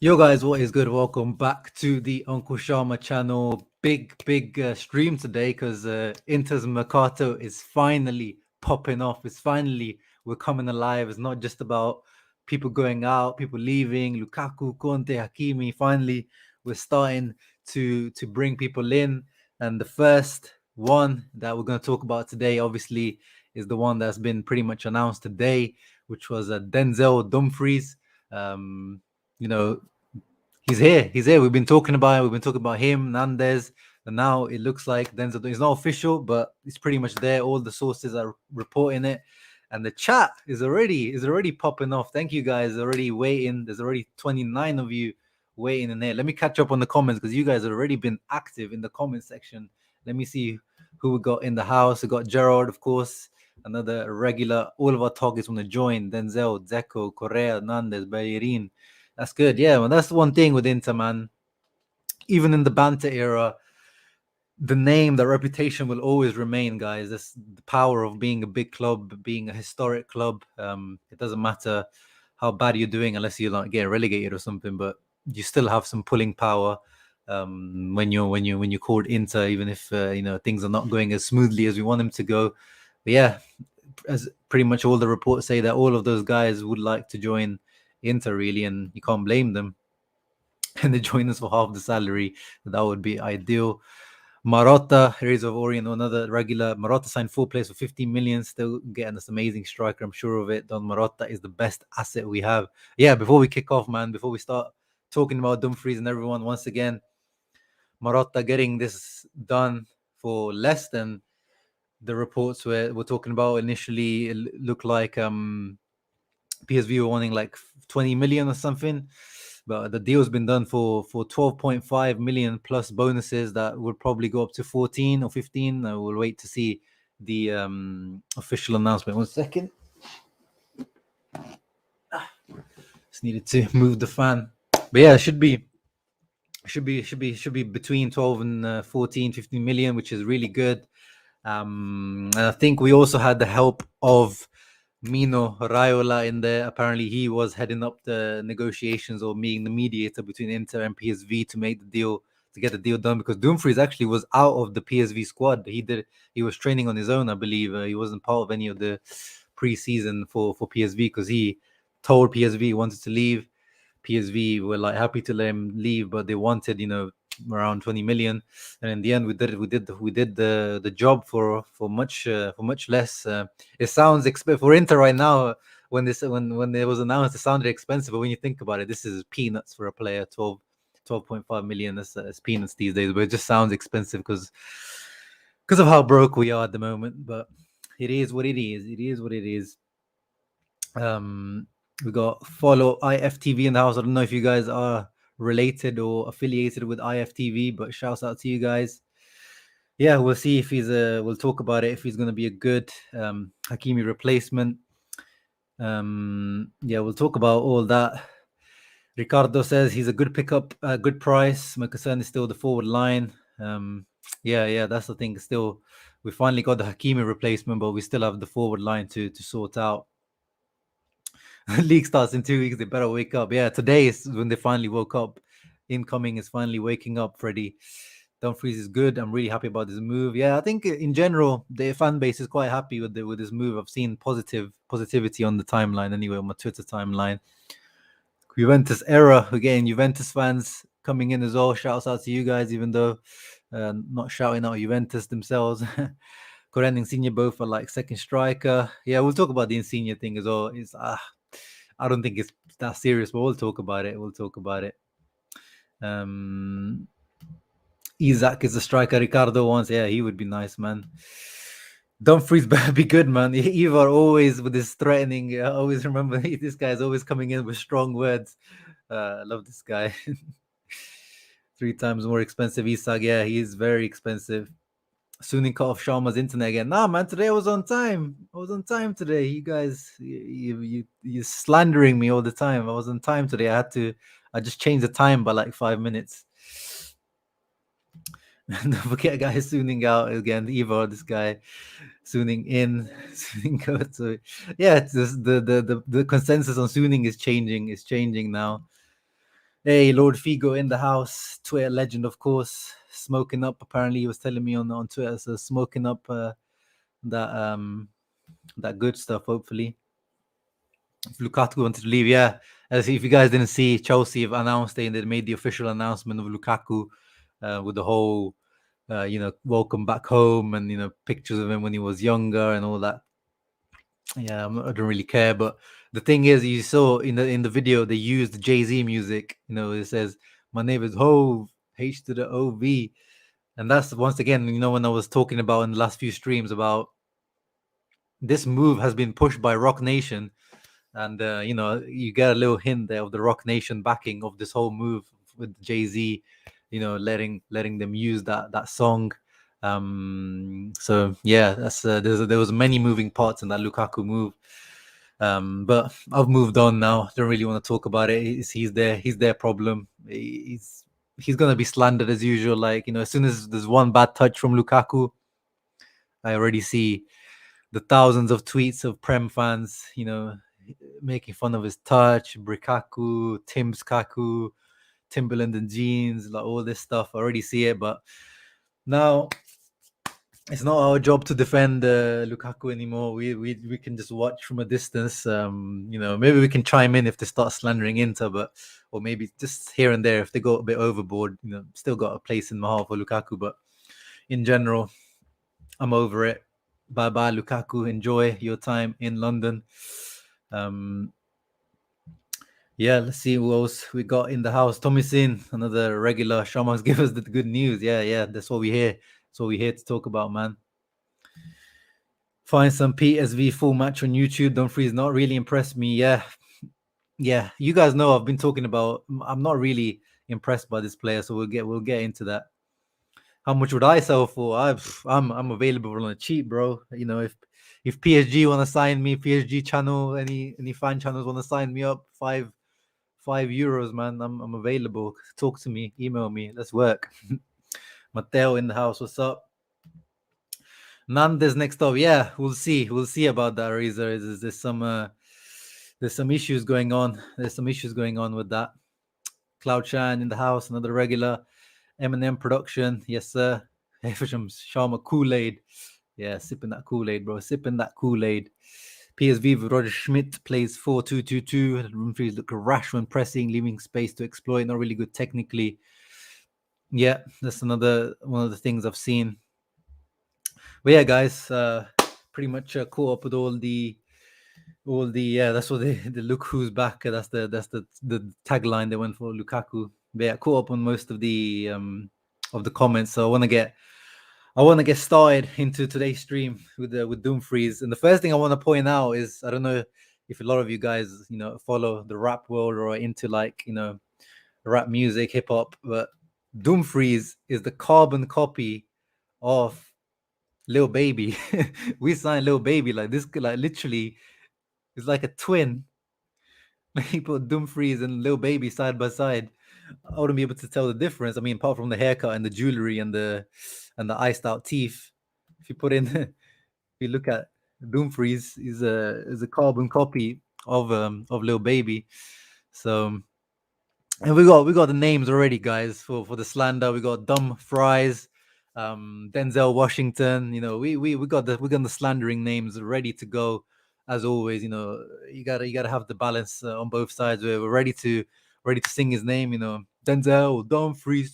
Yo guys, what is good? Welcome back to the Uncle Sharma channel. Big stream today because Inter's Mercato is finally popping off. We're coming alive. It's not just about people going out, people leaving. Lukaku, Conte, Hakimi. Finally, we're starting to bring people in. And the first one that we're going to talk about today, obviously, is the one that's been pretty much announced today, which was Denzel Dumfries. Um, you know, He's here. He's here. We've been talking about it. We've been talking about him, Nandez, and now it looks like Denzel. It's not official, but it's pretty much there. All the sources are reporting it, and the chat is already popping off. Thank you guys. Already waiting. There's already 29 of you waiting in there. Let me catch up on the comments because you guys have already been active in the comment section. Let me see who we got in the house. We got Gerard, of course, another regular. All of our targets want to join. Denzel, Dzeko, Correa, Nandez, Bellerin. That's good. Yeah, well, that's the one thing with Inter, man. Even in the banter era, the name, the reputation will always remain, guys. That's the power of being a big club, being a historic club. It doesn't matter how bad you're doing unless you're not getting relegated or something, but you still have some pulling power when you're called Inter, even if things are not going as smoothly as we want them to go. But yeah, as pretty much all the reports say that all of those guys would like to join Inter, really, and you can't blame them. And they join us for half the salary. That would be ideal. Marotta, Rays of Orient, another regular. Marotta signed 4 players for 15 million, still getting this amazing striker. I'm sure of it. Don Marotta is the best asset we have. Yeah, before we kick off, man, before we start talking about Dumfries and everyone, once again, Marotta getting this done for less than the reports we're talking about initially. It looked like PSV were wanting like 20 million or something, but the deal's been done for 12.5 million plus bonuses that would probably go up to 14 or 15. We'll wait to see the official announcement. 1 second. Just needed to move the fan. But yeah, it should be between 12 and 14, 15 million, which is really good. And I think we also had the help of Mino Raiola in there. Apparently, he was heading up the negotiations or being the mediator between Inter and PSV to make the deal, to get the deal done. Because Dumfries actually was out of the PSV squad. He was training on his own, I believe. He wasn't part of any of the pre-season for PSV because he told PSV he wanted to leave. PSV were like happy to let him leave, but they wanted, around 20 million, and in the end we did the job for much less. It sounds for Inter right now. When it was announced, it sounded expensive, but when you think about it, this is peanuts for a player. 12.5 million. That's peanuts these days, but it just sounds expensive because of how broke we are at the moment. But it is what it is. It is what it is. We got follow IFTV in the house. I don't know if you guys are related or affiliated with IFTV, but shouts out to you guys. Yeah, we'll see if we'll talk about it, if he's going to be a good Hakimi replacement. Yeah, we'll talk about all that. Ricardo says he's a good pickup, good price. My concern is still the forward line. Yeah, that's the thing. Still, we finally got the Hakimi replacement, but we still have the forward line to sort out. League starts in 2 weeks. They better wake up. Yeah, today is when they finally woke up. Incoming is finally waking up. Freddie Dumfries is good. I'm really happy about this move. Yeah, I think in general the fan base is quite happy with this move. I've seen positivity on the timeline anyway, on my Twitter timeline. Juventus era again. Juventus fans coming in as well. Shouts out to you guys, even though not shouting out Juventus themselves. Correa and Insigne both are like second striker. Yeah, we'll talk about the Insigne thing as well. I don't think it's that serious, but we'll talk about it. Isaac is a striker. Ricardo wants, yeah, he would be nice, man. Dumfries better be good, man. Ivar always with his threatening. I always remember this guy's always coming in with strong words. I love this guy. 3 times more expensive. Isaac, yeah, he's very expensive. Soon cut off Sharma's internet again. Nah, man, today I was on time. I was on time today. You guys, you slandering me all the time. I was on time today. I just changed the time by like 5 minutes. Don't forget, guys, Sooning out again. Evo, this guy, Sooning in, Sooning out. So yeah, it's just the consensus on Sooning is changing. It's changing now. Hey, Lord Figo in the house, Twitter legend, of course, smoking up. Apparently, he was telling me on Twitter, so smoking up that that good stuff. Hopefully, if Lukaku wanted to leave, yeah. As if you guys didn't see, Chelsea have announced they made the official announcement of Lukaku with the whole welcome back home and pictures of him when he was younger and all that. Yeah, I don't really care, but the thing is, you saw in the video they used Jay-Z music. It says my name is Hove, H to the O-V, and that's once again, when I was talking about in the last few streams about this move has been pushed by Rock Nation, and you get a little hint there of the Rock Nation backing of this whole move with Jay-Z, letting them use that song. So yeah, that's there was many moving parts in that Lukaku move. But I've moved on now. Don't really want to talk about it. He's their problem. He's gonna be slandered as usual. Like, as soon as there's one bad touch from Lukaku, I already see the thousands of tweets of Prem fans, making fun of his touch, Brikaku, Tim's Kaku, Timberland and jeans, like all this stuff. I already see it, but now it's not our job to defend Lukaku anymore. We can just watch from a distance. Maybe we can chime in if they start slandering Inter, or maybe just here and there if they go a bit overboard. Still got a place in my heart for Lukaku, but in general, I'm over it. Bye bye, Lukaku. Enjoy your time in London. Yeah, let's see who else we got in the house. Tommy Sin, another regular. Shaman's give us the good news. Yeah, that's what we hear. That's what we're here to talk about, man. Find some PSV full match on YouTube. Dumfries not really impressed me. Yeah. You guys know I've been talking about. I'm not really impressed by this player, so we'll get into that. How much would I sell for? I'm available on a cheap, bro. If PSG want to sign me, PSG channel, any fan channels want to sign me up, €5, man. I'm available. Talk to me, email me. Let's work. Mateo in the house. What's up? Nandes next up. Yeah, we'll see. We'll see about that, Razor. There's some issues going on. There's some issues going on with that. Cloud Shine in the house. Another regular. Eminem production. Yes, sir. From Sharma Kool-Aid. Yeah, sipping that Kool-Aid, bro. Sipping that Kool-Aid. PSV with Roger Schmidt plays 4-2-2-2. Dumfries look rash when pressing, leaving space to exploit. Not really good technically. Yeah, that's another one of the things I've seen. But yeah, guys, pretty much caught up with all the that's what the look who's back. That's the tagline they went for Lukaku. But yeah, caught up on most of the comments. So I want to get started into today's stream with Dumfries. And the first thing I want to point out is, I don't know if a lot of you guys follow the rap world or are into rap music, hip hop, but Dumfries is the carbon copy of Lil Baby. We signed Lil Baby like this, like literally, it's like a twin. He put Dumfries and Lil Baby side by side. I wouldn't be able to tell the difference. I mean, apart from the haircut and the jewelry and the iced out teeth. If you put in, if you look at Dumfries, is a carbon copy of Lil Baby. So, and we got the names already, guys, for the slander. We got Dumb Fries, Denzel Washington. We got the slandering names ready to go. As always, you gotta have the balance on both sides. We're ready to sing his name. Denzel Dumfries,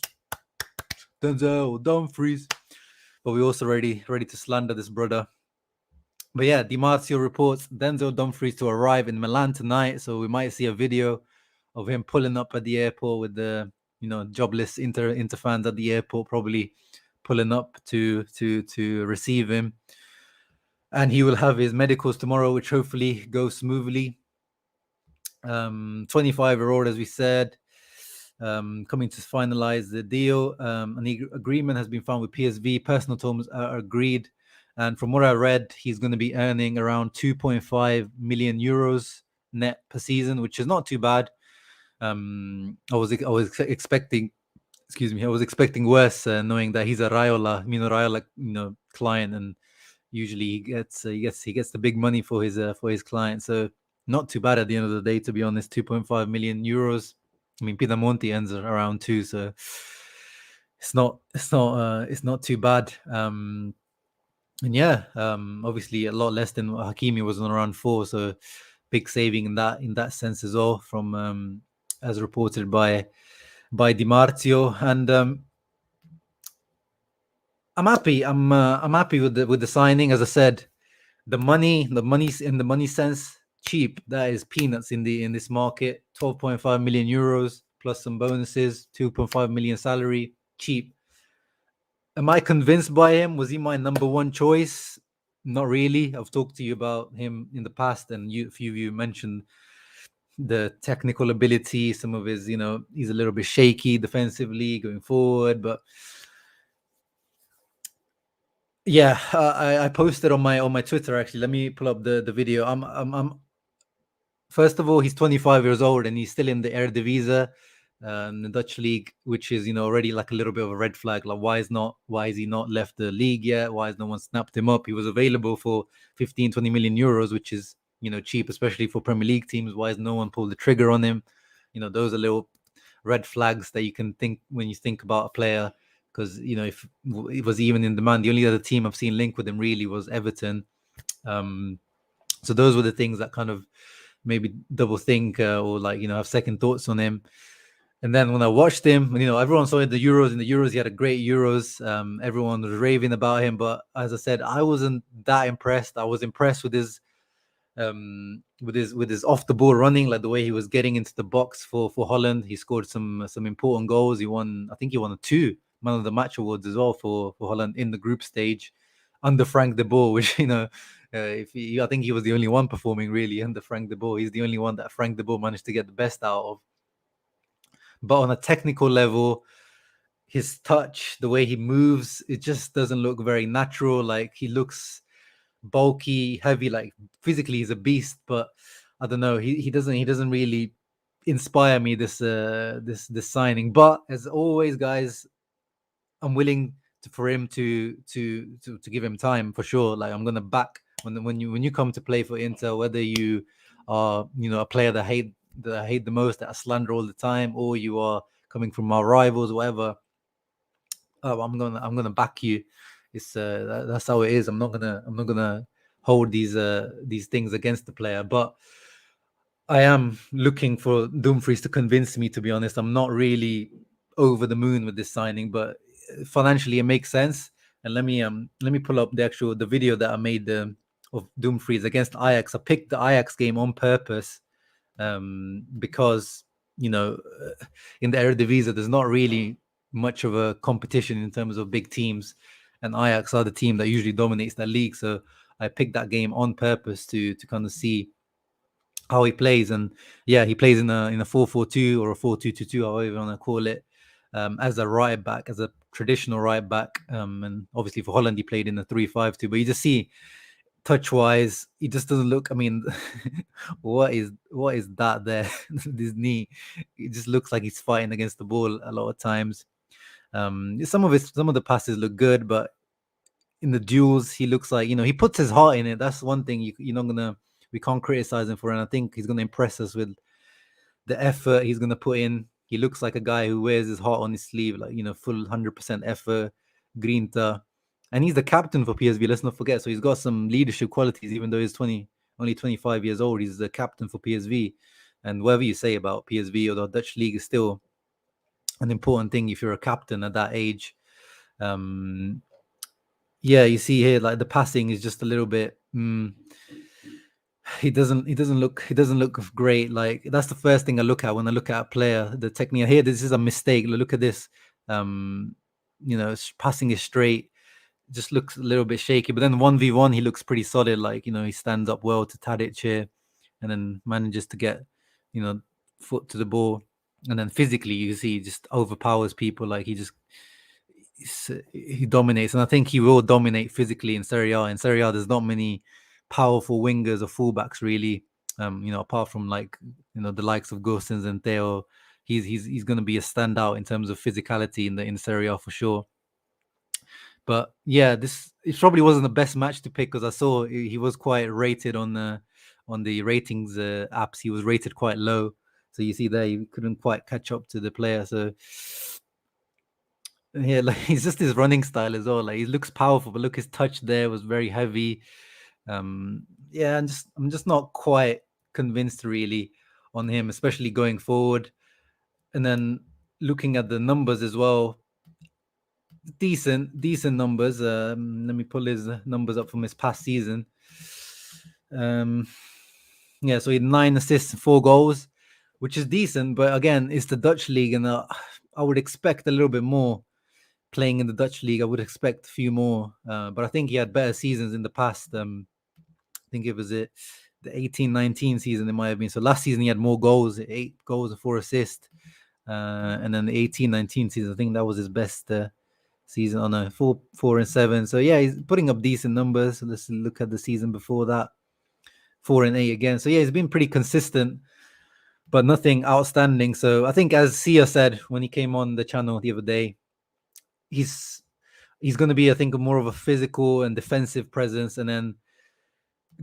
Denzel Dumfries. But we're also ready to slander this brother. But yeah, Di Marzio reports Denzel Dumfries to arrive in Milan tonight, so we might see a video of him pulling up at the airport with the jobless Inter fans at the airport, probably pulling up to receive him. And he will have his medicals tomorrow, which hopefully goes smoothly. 25-year-old, as we said, coming to finalize the deal. An agreement has been found with PSV. Personal terms are agreed. And from what I read, he's going to be earning around 2.5 million euros net per season, which is not too bad. I was expecting, I was expecting worse, knowing that he's a Raiola client, and usually he gets the big money for his client. So not too bad at the end of the day, to be honest. 2.5 million euros. I mean, Pinamonti ends around 2, so it's not too bad. And yeah, obviously a lot less than Hakimi was on around 4, so big saving in that sense as well, from as reported by Di Marzio. And I'm happy. I'm happy with the signing. As I said, the money's in the money sense cheap. That is peanuts in this market. 12.5 million euros plus some bonuses, 2.5 million salary, cheap. Am I convinced by him? Was he my number one choice? Not really. I've talked to you about him in the past, and a few of you mentioned the technical ability. Some of his, he's a little bit shaky defensively going forward, but yeah, I posted on my Twitter actually. Let me pull up the video. I'm First of all, he's 25 years old and he's still in the Eredivisie, the Dutch league, which is already like a little bit of a red flag. Like, why is he not left the league yet? Why has no one snapped him up? He was available for 15, 20 million euros, which is cheap, especially for Premier League teams. Why has no one pulled the trigger on him? Those are little red flags that you can think when you think about a player. Because if it was even in demand, the only other team I've seen linked with him really was Everton. So those were the things that kind of maybe double think or have second thoughts on him. And then when I watched him, everyone saw in the Euros. In the Euros, he had a great Euros. Everyone was raving about him, but as I said, I wasn't that impressed. I was impressed with his off the ball running, like the way he was getting into the box for Holland. He scored some important goals. I think he won 2 Man of the Match awards as well for Holland in the group stage under Frank de Boer, which I think he was the only one performing really under Frank de Boer. He's the only one that Frank de Boer managed to get the best out of. But on a technical level, his touch, the way he moves, it just doesn't look very natural. Like, he looks bulky, heavy, like physically he's a beast, but I don't know, he doesn't really inspire me, this signing. But as always, guys, I'm willing for him to give him time for sure. Like, I'm gonna back when you come to play for Inter, whether you are a player that I hate the most, that I slander all the time, or you are coming from our rivals, whatever. I'm gonna back you. It's that's how it is. I'm not gonna hold these things against the player, but I am looking for Dumfries to convince me. To be honest, I'm not really over the moon with this signing, but financially it makes sense. And let me pull up the video that I made of Dumfries against Ajax. I picked the Ajax game on purpose because in the Eredivisie there's not really much of a competition in terms of big teams, and Ajax are the team that usually dominates that league. So I picked that game on purpose to kind of see how he plays. And yeah, he plays in a 4-4-2 or a 4-2-2-2, however you want to call it, as a right back, as a traditional right back. And obviously for Holland he played in a 3-5-2, but you just see touch wise he just doesn't look, I mean, what is that there? This knee, it just looks like he's fighting against the ball a lot of times. Some of the passes look good, but in the duels he looks like, he puts his heart in it. That's one thing we can't criticize him for, and I think he's gonna impress us with the effort he's gonna put in. He looks like a guy who wears his heart on his sleeve, like, full 100% effort, grinta. And he's the captain for PSV, let's not forget. So he's got some leadership qualities, even though he's only 25 years old. He's the captain for PSV. And whatever you say about PSV or the Dutch league is still an important thing if you're a captain at that age. Yeah, you see here, like, the passing is just a little bit. He doesn't look great. Like, that's the first thing I look at when I look at a player. The technique here, this is a mistake. Look at this. Passing is straight, just looks a little bit shaky. But then 1v1, he looks pretty solid. Like, he stands up well to Tadic here, and then manages to get foot to the ball. And then physically, you see, he just overpowers people. Like, he dominates, and I think he will dominate physically in Serie A. In Serie A, there's not many powerful wingers or fullbacks really. Apart from, like, the likes of Gosens and Theo, he's going to be a standout in terms of physicality in the Serie A for sure. But yeah, it probably wasn't the best match to pick, because I saw he was quite rated on the ratings apps. He was rated quite low, So you see there, he couldn't quite catch up to the player. So yeah, like he's just his running style as well. Like he looks powerful, but look, his touch there was very heavy. Yeah, I'm just not quite convinced really on him, especially going forward. And then looking at the numbers as well, decent numbers. Let me pull his numbers up from his past season. Um, yeah, so he had 9 assists, 4 goals, which is decent. But again, it's the Dutch league, and I would expect a little bit more playing in the Dutch league. I would expect a few more, but I think he had better seasons in the past. I think it was the 18-19 season it might have been. So last season he had more goals, 8 goals and 4 assists. And then the 18-19 season, I think that was his best season on a 4-7. So yeah, he's putting up decent numbers. So let's look at the season before that, 4-8 again. So yeah, he's been pretty consistent, but nothing outstanding. So I think, as Sia said when he came on the channel the other day, he's going to be, I think, more of a physical and defensive presence, and then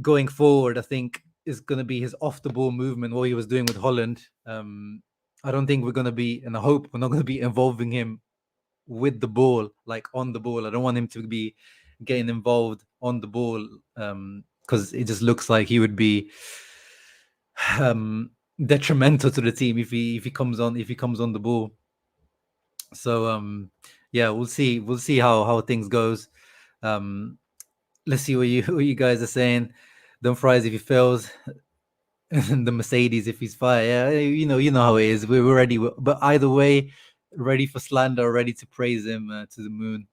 going forward, I think is going to be his off the ball movement, what he was doing with Holland. I don't think we're going to be, and I hope we're not going to be involving him with the ball, like on the ball. I don't want him to be getting involved on the ball, because it just looks like he would be detrimental to the team if he comes on the ball. So yeah, we'll see how things goes. Let's see what you guys are saying. Dumfries if he fails, and the Mercedes if he's fired. Yeah, you know how it is. We're ready, but either way, ready for slander, ready to praise him to the moon.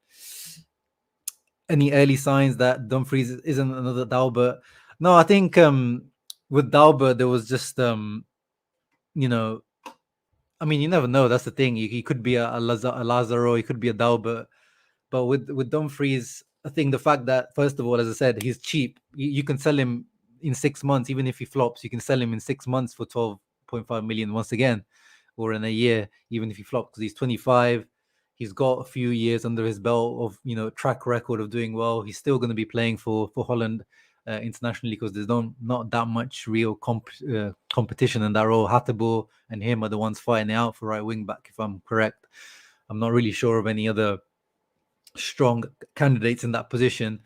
Any early signs that Dumfries isn't another Dalbert? No, I think with Dalbert there was just you know, I mean, you never know. That's the thing. He could be a Lazaro, he could be a Dalbert. But with Dumfries, I think the fact that, first of all, as I said, he's cheap. You can sell him in 6 months, even if he flops. You can sell him in 6 months for 12.5 million once again, or in a year, even if he flops, because he's 25. He's got a few years under his belt of track record of doing well. He's still going to be playing for Holland internationally, because there's not that much real competition in that role. Hateboer and him are the ones fighting it out for right wing back, if I'm correct. I'm not really sure of any other strong candidates in that position.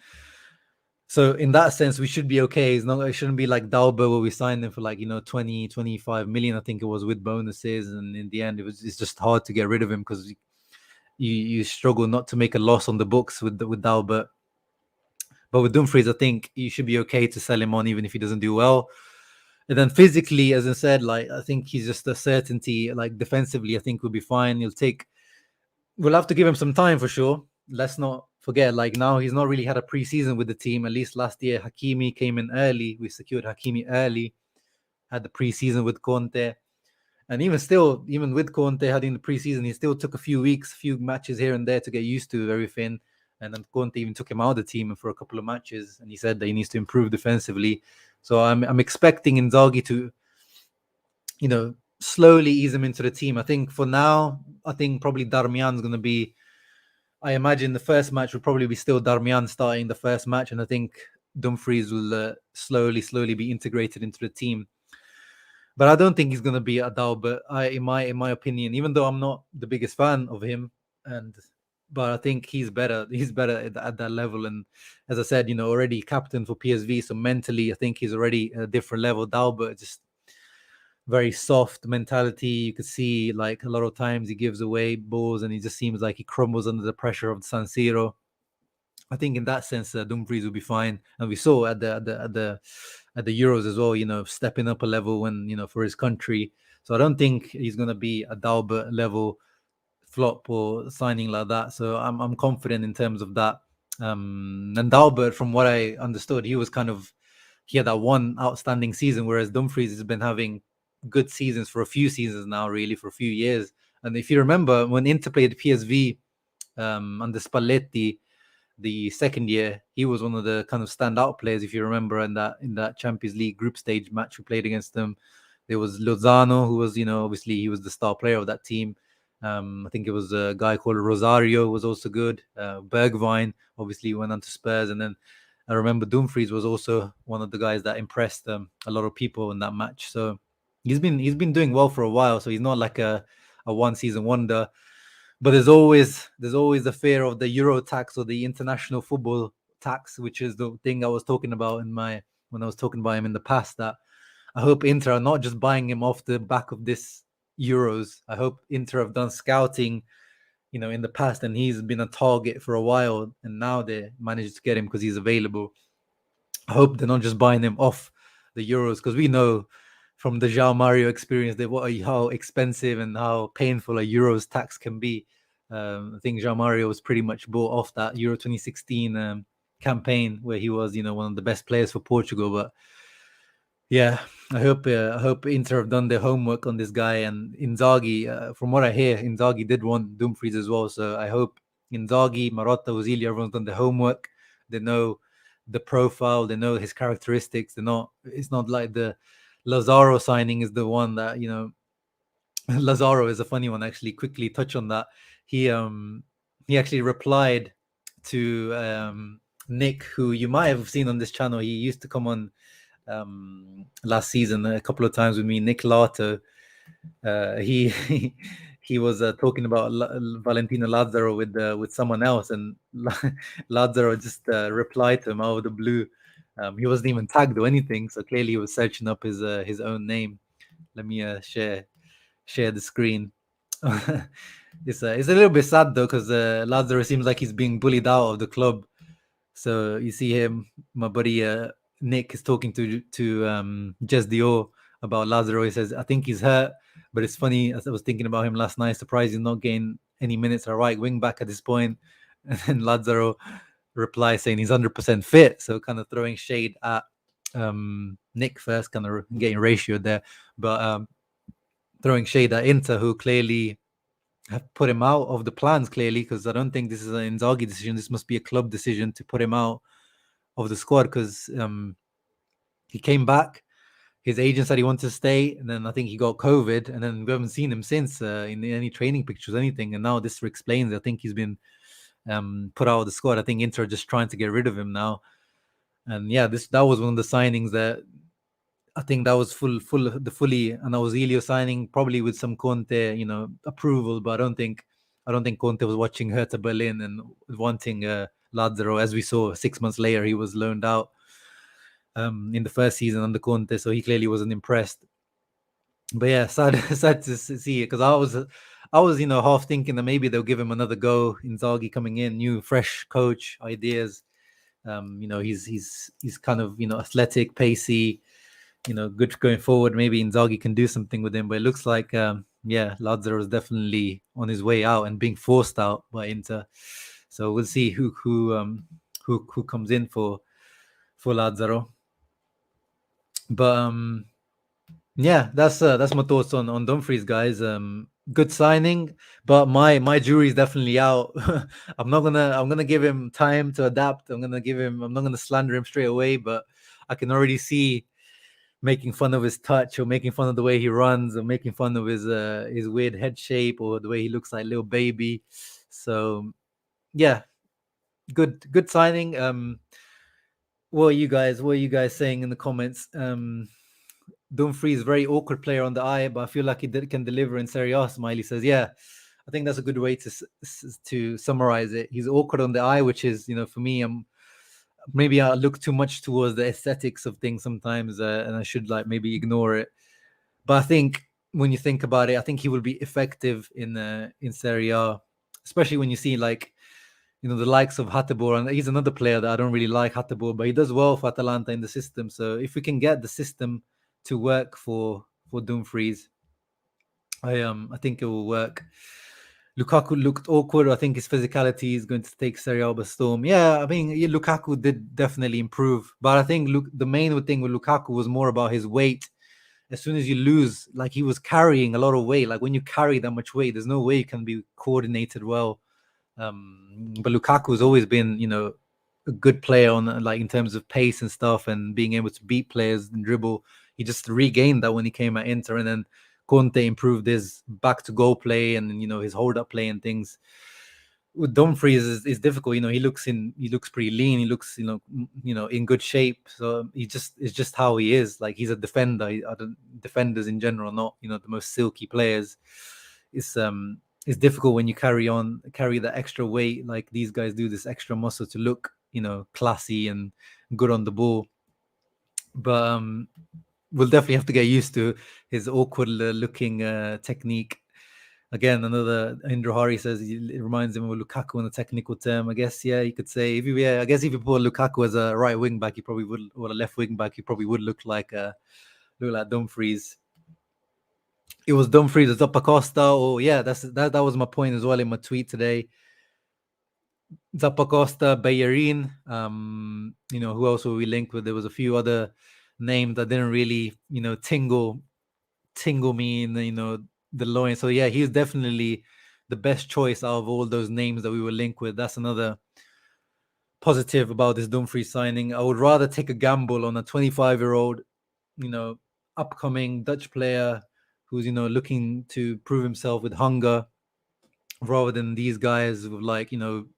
So in that sense, we should be okay. It shouldn't be like Dalbo where we signed him for 20, 25 million, I think it was, with bonuses, and in the end it's just hard to get rid of him because you struggle not to make a loss on the books with Dalbert. But with Dumfries, I think you should be okay to sell him on even if he doesn't do well. And then physically, as I said, I think he's just a certainty. Defensively, I think we'll be fine. We'll have to give him some time for sure. Let's not forget, now he's not really had a preseason with the team. At least last year, Hakimi came in early. We secured Hakimi early, had the preseason with Conte. And even with Conte having the preseason, he still took a few matches here and there to get used to everything. And then Conte even took him out of the team for a couple of matches, and he said that he needs to improve defensively. So I'm expecting Inzaghi to, slowly ease him into the team. I think for now, probably Darmian's going to be. I imagine the first match will probably be still Darmian starting the first match, and I think Dumfries will slowly be integrated into the team. But I don't think he's going to be Adal. But in my opinion, even though I'm not the biggest fan of him, but I think he's better. He's better at that level. And as I said, already captain for PSV, so mentally, I think he's already at a different level. Dalbert just very soft mentality. You could see a lot of times he gives away balls and he just seems like he crumbles under the pressure of San Siro. I think in that sense, Dumfries will be fine, and we saw at the Euros as well. Stepping up a level when for his country. So I don't think he's going to be a Dalbert level flop or signing like that. So I'm confident in terms of that. And Dalbert, from what I understood, he had that one outstanding season, whereas Dumfries has been having good seasons for a few seasons now, really, for a few years. And if you remember, when Inter played PSV under Spalletti, the second year, he was one of the kind of standout players. If you remember, in that Champions League group stage match we played against them, there was Lozano, who was obviously he was the star player of that team. I think it was a guy called Rosario was also good. Bergwijn obviously went on to Spurs, and then I remember Dumfries was also one of the guys that impressed a lot of people in that match. So He's been doing well for a while, so he's not like a one season wonder. But there's always the fear of the Euro tax or the international football tax, which is the thing I was talking about when I was talking about him in the past. That I hope Inter are not just buying him off the back of this Euros. I hope Inter have done scouting, in the past, and he's been a target for a while, and now they managed to get him because he's available. I hope they're not just buying him off the Euros, because we know from the João Mario experience that how expensive and how painful a Euros tax can be. I think João Mario was pretty much bought off that Euro 2016 campaign where he was, one of the best players for Portugal. But yeah, I hope Inter have done their homework on this guy, and Inzaghi. From what I hear, Inzaghi did want Dumfries as well. So I hope Inzaghi, Marotta, Ozil, everyone's done their homework. They know the profile. They know his characteristics. They're not. It's not like the Lazaro signing is the one that Lazaro is a funny one. Actually, quickly touch on that. He actually replied to Nick, who you might have seen on this channel. He used to come on last season a couple of times with me, Nick Lato. He he was talking about Valentino Lazzaro with someone else, and Lazzaro just replied to him out of the blue. He wasn't even tagged or anything, so clearly he was searching up his own name. Let me share the screen. It's a little bit sad though, because Lazzaro seems like he's being bullied out of the club. So you see him, my buddy Nick is talking to Jez Dior about Lazaro. He says, I think he's hurt, but it's funny. As I was thinking about him last night, surprised he's not getting any minutes at right wing back at this point. And then Lazaro replies saying he's 100% fit. So kind of throwing shade at Nick first, kind of getting ratio there, but throwing shade at Inter, who clearly have put him out of the plans, clearly, because I don't think this is an Inzaghi decision. This must be a club decision to put him out of the squad, because he came back. His agent said he wanted to stay, and then I think he got COVID, and then we haven't seen him since in any training pictures, anything. And now this explains. I think he's been put out of the squad. I think Inter are just trying to get rid of him now. And yeah, that was one of the signings that I think that was the fully an Auxilio signing, probably with some Conte, approval. But I don't think Conte was watching Hertha Berlin and wanting Lazaro. As we saw 6 months later, he was loaned out in the first season under Conte, so he clearly wasn't impressed. But yeah, sad to see it, because I was half thinking that maybe they'll give him another go. Inzaghi coming in, new fresh coach, ideas. He's kind of athletic, pacey, good going forward. Maybe Inzaghi can do something with him, but it looks like Lazaro is definitely on his way out and being forced out by Inter. So we'll see who comes in for Lazaro. But yeah, that's my thoughts on Dumfries, guys. Good signing, but my jury's definitely out. I'm gonna give him time to adapt. I'm not gonna slander him straight away, but I can already see making fun of his touch, or making fun of the way he runs, or making fun of his weird head shape, or the way he looks like a little baby. So yeah, good signing. What are you guys saying in the comments? Dumfries, very awkward player on the eye, but I feel like he can deliver in Serie A. Smiley says, yeah, I think that's a good way to summarize it. He's awkward on the eye, which is, for me, maybe I look too much towards the aesthetics of things sometimes, and I should maybe ignore it. But I think when you think about it, I think he will be effective in Serie A, especially when you see the likes of Hateboer, and he's another player that I don't really like, Hateboer, but he does well for Atalanta in the system. So if we can get the system to work for Dumfries, I think it will work. Lukaku looked awkward. I think his physicality is going to take Serie A by storm. Yeah, I mean, Lukaku did definitely improve, but I think the main thing with Lukaku was more about his weight. As soon as you lose, he was carrying a lot of weight. Like when you carry that much weight, there's no way you can be coordinated well. But Lukaku has always been, a good player on in terms of pace and stuff, and being able to beat players and dribble. He just regained that when he came at Inter, and then Conte improved his back to goal play and his hold up play and things. with Dumfries is difficult. He looks pretty lean. He looks in good shape. So it's just how he is. Like, he's a defender. Defenders in general, not the most silky players. It's difficult when you carry that extra weight like these guys do, this extra muscle to look classy and good on the ball. But we'll definitely have to get used to his awkward looking technique. Again, another Indra Hari says it reminds him of Lukaku in a technical term. I guess, yeah, you could say. I guess if you put Lukaku as a right wing back, he probably would, or a left wing back, he probably would look like Dumfries. It was Dumfries, it's Zappacosta. Oh yeah, that was my point as well in my tweet today. Zappacosta, Bellerin. Who else were we linked with? There was a few other names that didn't really tingle me in the loin. So yeah, he's definitely the best choice out of all those names that we were linked with. That's another positive about this Dumfries signing. I would rather take a gamble on a 25-year-old, upcoming Dutch player who's looking to prove himself with hunger, rather than these guys with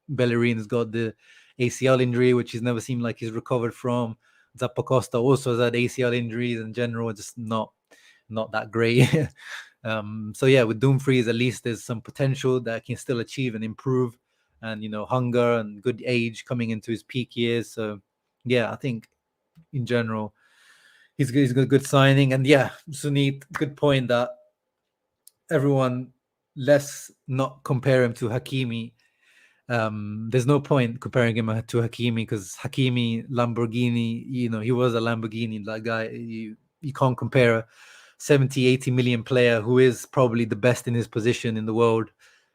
Bellerin's got the ACL injury, which he's never seemed like he's recovered from. Zappacosta also has had ACL injuries in general, just not that great. So yeah, with Dumfries, at least there's some potential that can still achieve and improve, and hunger and good age coming into his peak years. So yeah, I think in general he's got a good signing. And yeah, Sunit, good point that everyone, let's not compare him to Hakimi. There's no point comparing him to Hakimi, because Hakimi, Lamborghini, he was a Lamborghini. That guy, you can't compare a 70-80 million player who is probably the best in his position in the world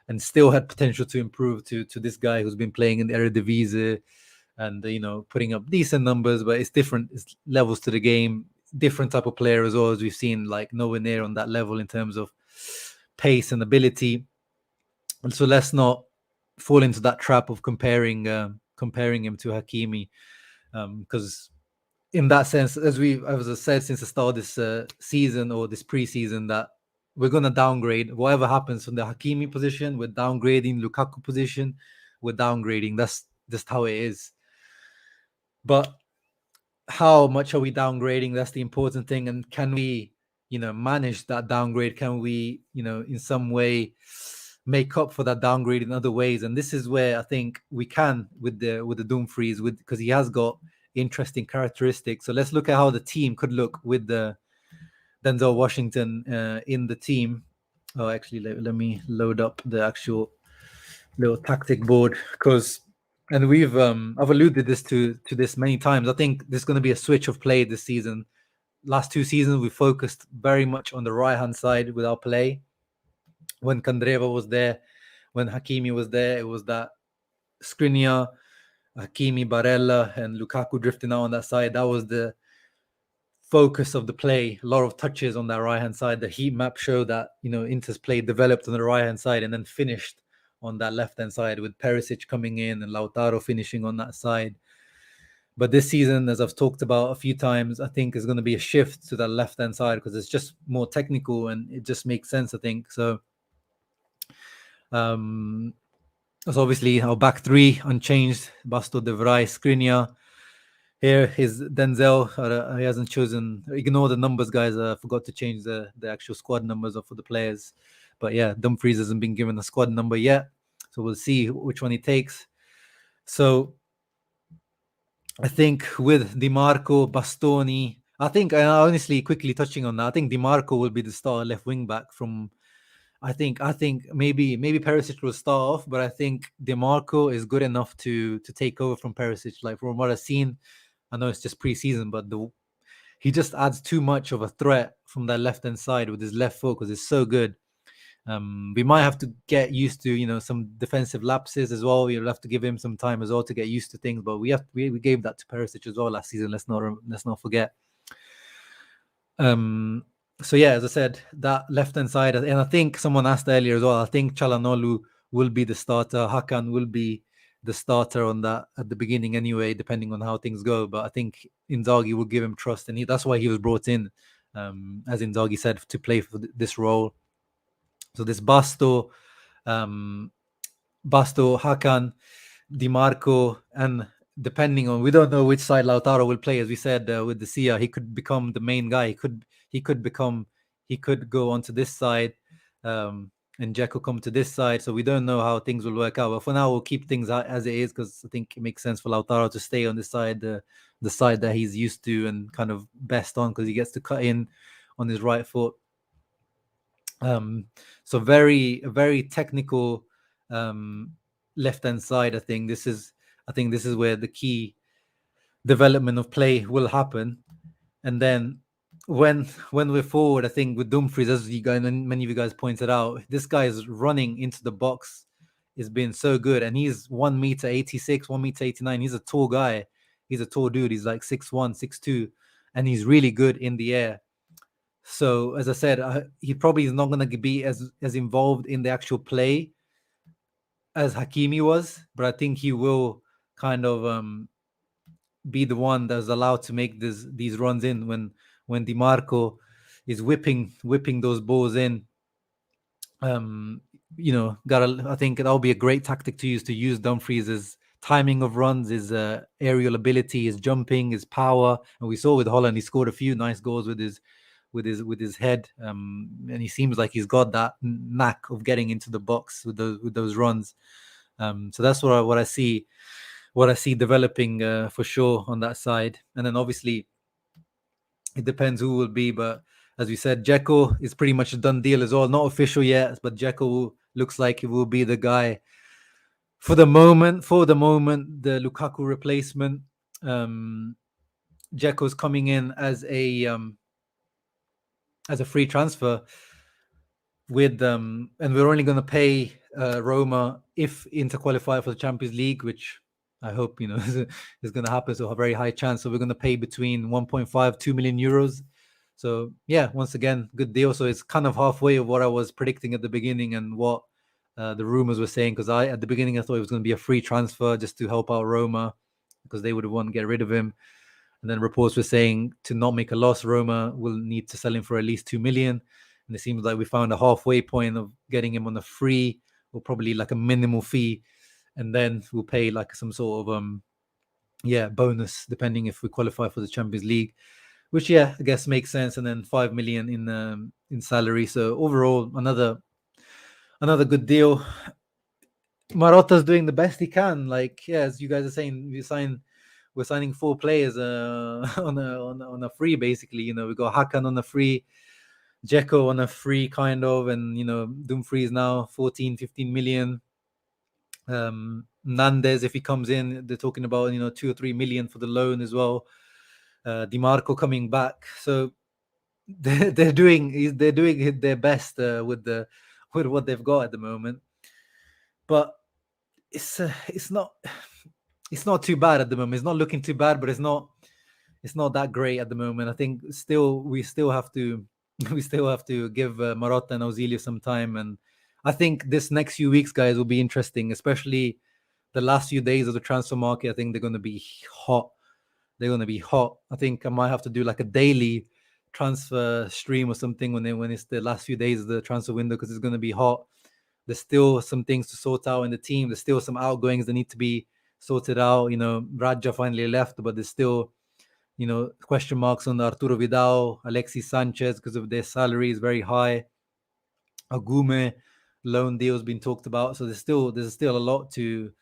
and still had potential to improve to this guy who's been playing in the Eredivisie and putting up decent numbers. But it's different, it's levels to the game, different type of player as well, as we've seen, like nowhere near on that level in terms of pace and ability. And so let's not fall into that trap of comparing him to Hakimi, because in that sense, as I said since the start of this season, or this preseason, that we're going to downgrade whatever happens from the Hakimi position. We're downgrading Lukaku position. We're downgrading. That's just how it is. But how much are we downgrading? That's the important thing. And can we, manage that downgrade? Can we, in some way make up for that downgrade in other ways? And this is where I think we can with the Dumfries, because he has got interesting characteristics. So let's look at how the team could look with the Denzel Washington in the team. Oh, actually, let me load up the actual little tactic board, and I've alluded to this many times. I think there's going to be a switch of play this season. Last 2 seasons, we focused very much on the right-hand side with our play. When Kandreva was there, when Hakimi was there, it was that Skriniar, Hakimi, Barella, and Lukaku drifting out on that side. That was the focus of the play. A lot of touches on that right-hand side. The heat map showed that, Inter's play developed on the right-hand side and then finished on that left-hand side, with Perisic coming in and Lautaro finishing on that side. But this season, as I've talked about a few times, I think is going to be a shift to that left-hand side, because it's just more technical and it just makes sense, I think. So that's obviously our back three unchanged: Basto, De Vrij, Skriniar. Here is Denzel. He hasn't chosen. Ignore the numbers, guys. I forgot to change the actual squad numbers for the players. But yeah, Dumfries hasn't been given a squad number yet, so we'll see which one he takes. So I think with Dimarco, Bastoni, I think, honestly, quickly touching on that, I think Dimarco will be the star left wing back. I think maybe Perisic will start off, but I think Dimarco is good enough to take over from Perisic. Like, from what I've seen, I know it's just preseason, but he just adds too much of a threat from that left-hand side with his left foot, because it's so good. We might have to get used to some defensive lapses as well. We'll have to give him some time as well to get used to things. But we gave that to Perisic as well last season. Let's not forget. So yeah, as I said, that left-hand side, and I think someone asked earlier as well, I think Çalhanoğlu will be the starter. Hakan will be the starter on that at the beginning anyway, depending on how things go. But I think Inzaghi will give him trust, and that's why he was brought in, as Inzaghi said, to play for this role. So this Basto, Basto, Hakan, Di Marco, and depending on, we don't know which side Lautaro will play. As we said with the Sia, he could become the main guy. He could go onto this side, and Dzeko come to this side. So we don't know how things will work out. But for now, we'll keep things as it is because I think it makes sense for Lautaro to stay on this side, the side that he's used to and kind of best on, because he gets to cut in on his right foot. So very technical left hand side. I think this is where the key development of play will happen. And then when we're forward, I think with Dumfries, as you guys, many of you guys pointed out, this guy is running into the box. It's been so good, and he's 1 meter 86, 1 meter 89. He's a tall guy. He's a tall dude. He's like 6'1", 6'2", and he's really good in the air. So as I said, he probably is not going to be as involved in the actual play as Hakimi was, but I think he will kind of be the one that's allowed to make these runs in when Di Marco is whipping those balls in. I think that'll be a great tactic to use Dumfries' timing of runs, his aerial ability, his jumping, his power. And we saw with Holland, he scored a few nice goals with his head, and he seems like he's got that knack of getting into the box with those runs. So that's what I see developing for sure on that side. And then obviously it depends who will be, but as we said, Dzeko is pretty much a done deal as well. Not official yet, but Dzeko looks like he will be the guy for the moment. The Lukaku replacement. Dzeko's coming in as a free transfer with and we're only going to pay Roma if Inter qualify for the Champions League, which I hope is going to happen. So a very high chance. So we're going to pay between 1.5 2 million euros. So yeah, once again, good deal. So it's kind of halfway of what I was predicting at the beginning and what the rumors were saying. Because at the beginning I thought it was going to be a free transfer just to help out Roma because they would want to get rid of him. And then reports were saying to not make a loss, Roma will need to sell him for at least 2 million. And it seems like we found a halfway point of getting him on a free or probably like a minimal fee. And then we'll pay like some sort of bonus depending if we qualify for the Champions League, which I guess makes sense. And then 5 million in salary. So overall, another good deal. Marotta's doing the best he can. Like, as you guys are saying, we're signing 4 players on a free, basically. We got Hakan on a free, Dzeko on a free kind of, and Dumfries now 14 15 million. Nandes, if he comes in, they're talking about 2 or 3 million for the loan as well. Di Marco coming back, so they're doing their best with what they've got at the moment. But it's not too bad at the moment. It's not looking too bad, but it's not that great at the moment. I think we still have to give Marotta and Auxilio some time, and I think this next few weeks, guys, will be interesting, especially the last few days of the transfer market. I think they're going to be hot. I think I might have to do like a daily transfer stream or something when it's the last few days of the transfer window, because it's going to be hot. There's still some things to sort out in the team. There's still some outgoings that need to be sorted out. Raja finally left, but there's still question marks on Arturo Vidal, Alexis Sanchez, because of their salary is very high. Agume loan deal's been talked about, so there's still a lot to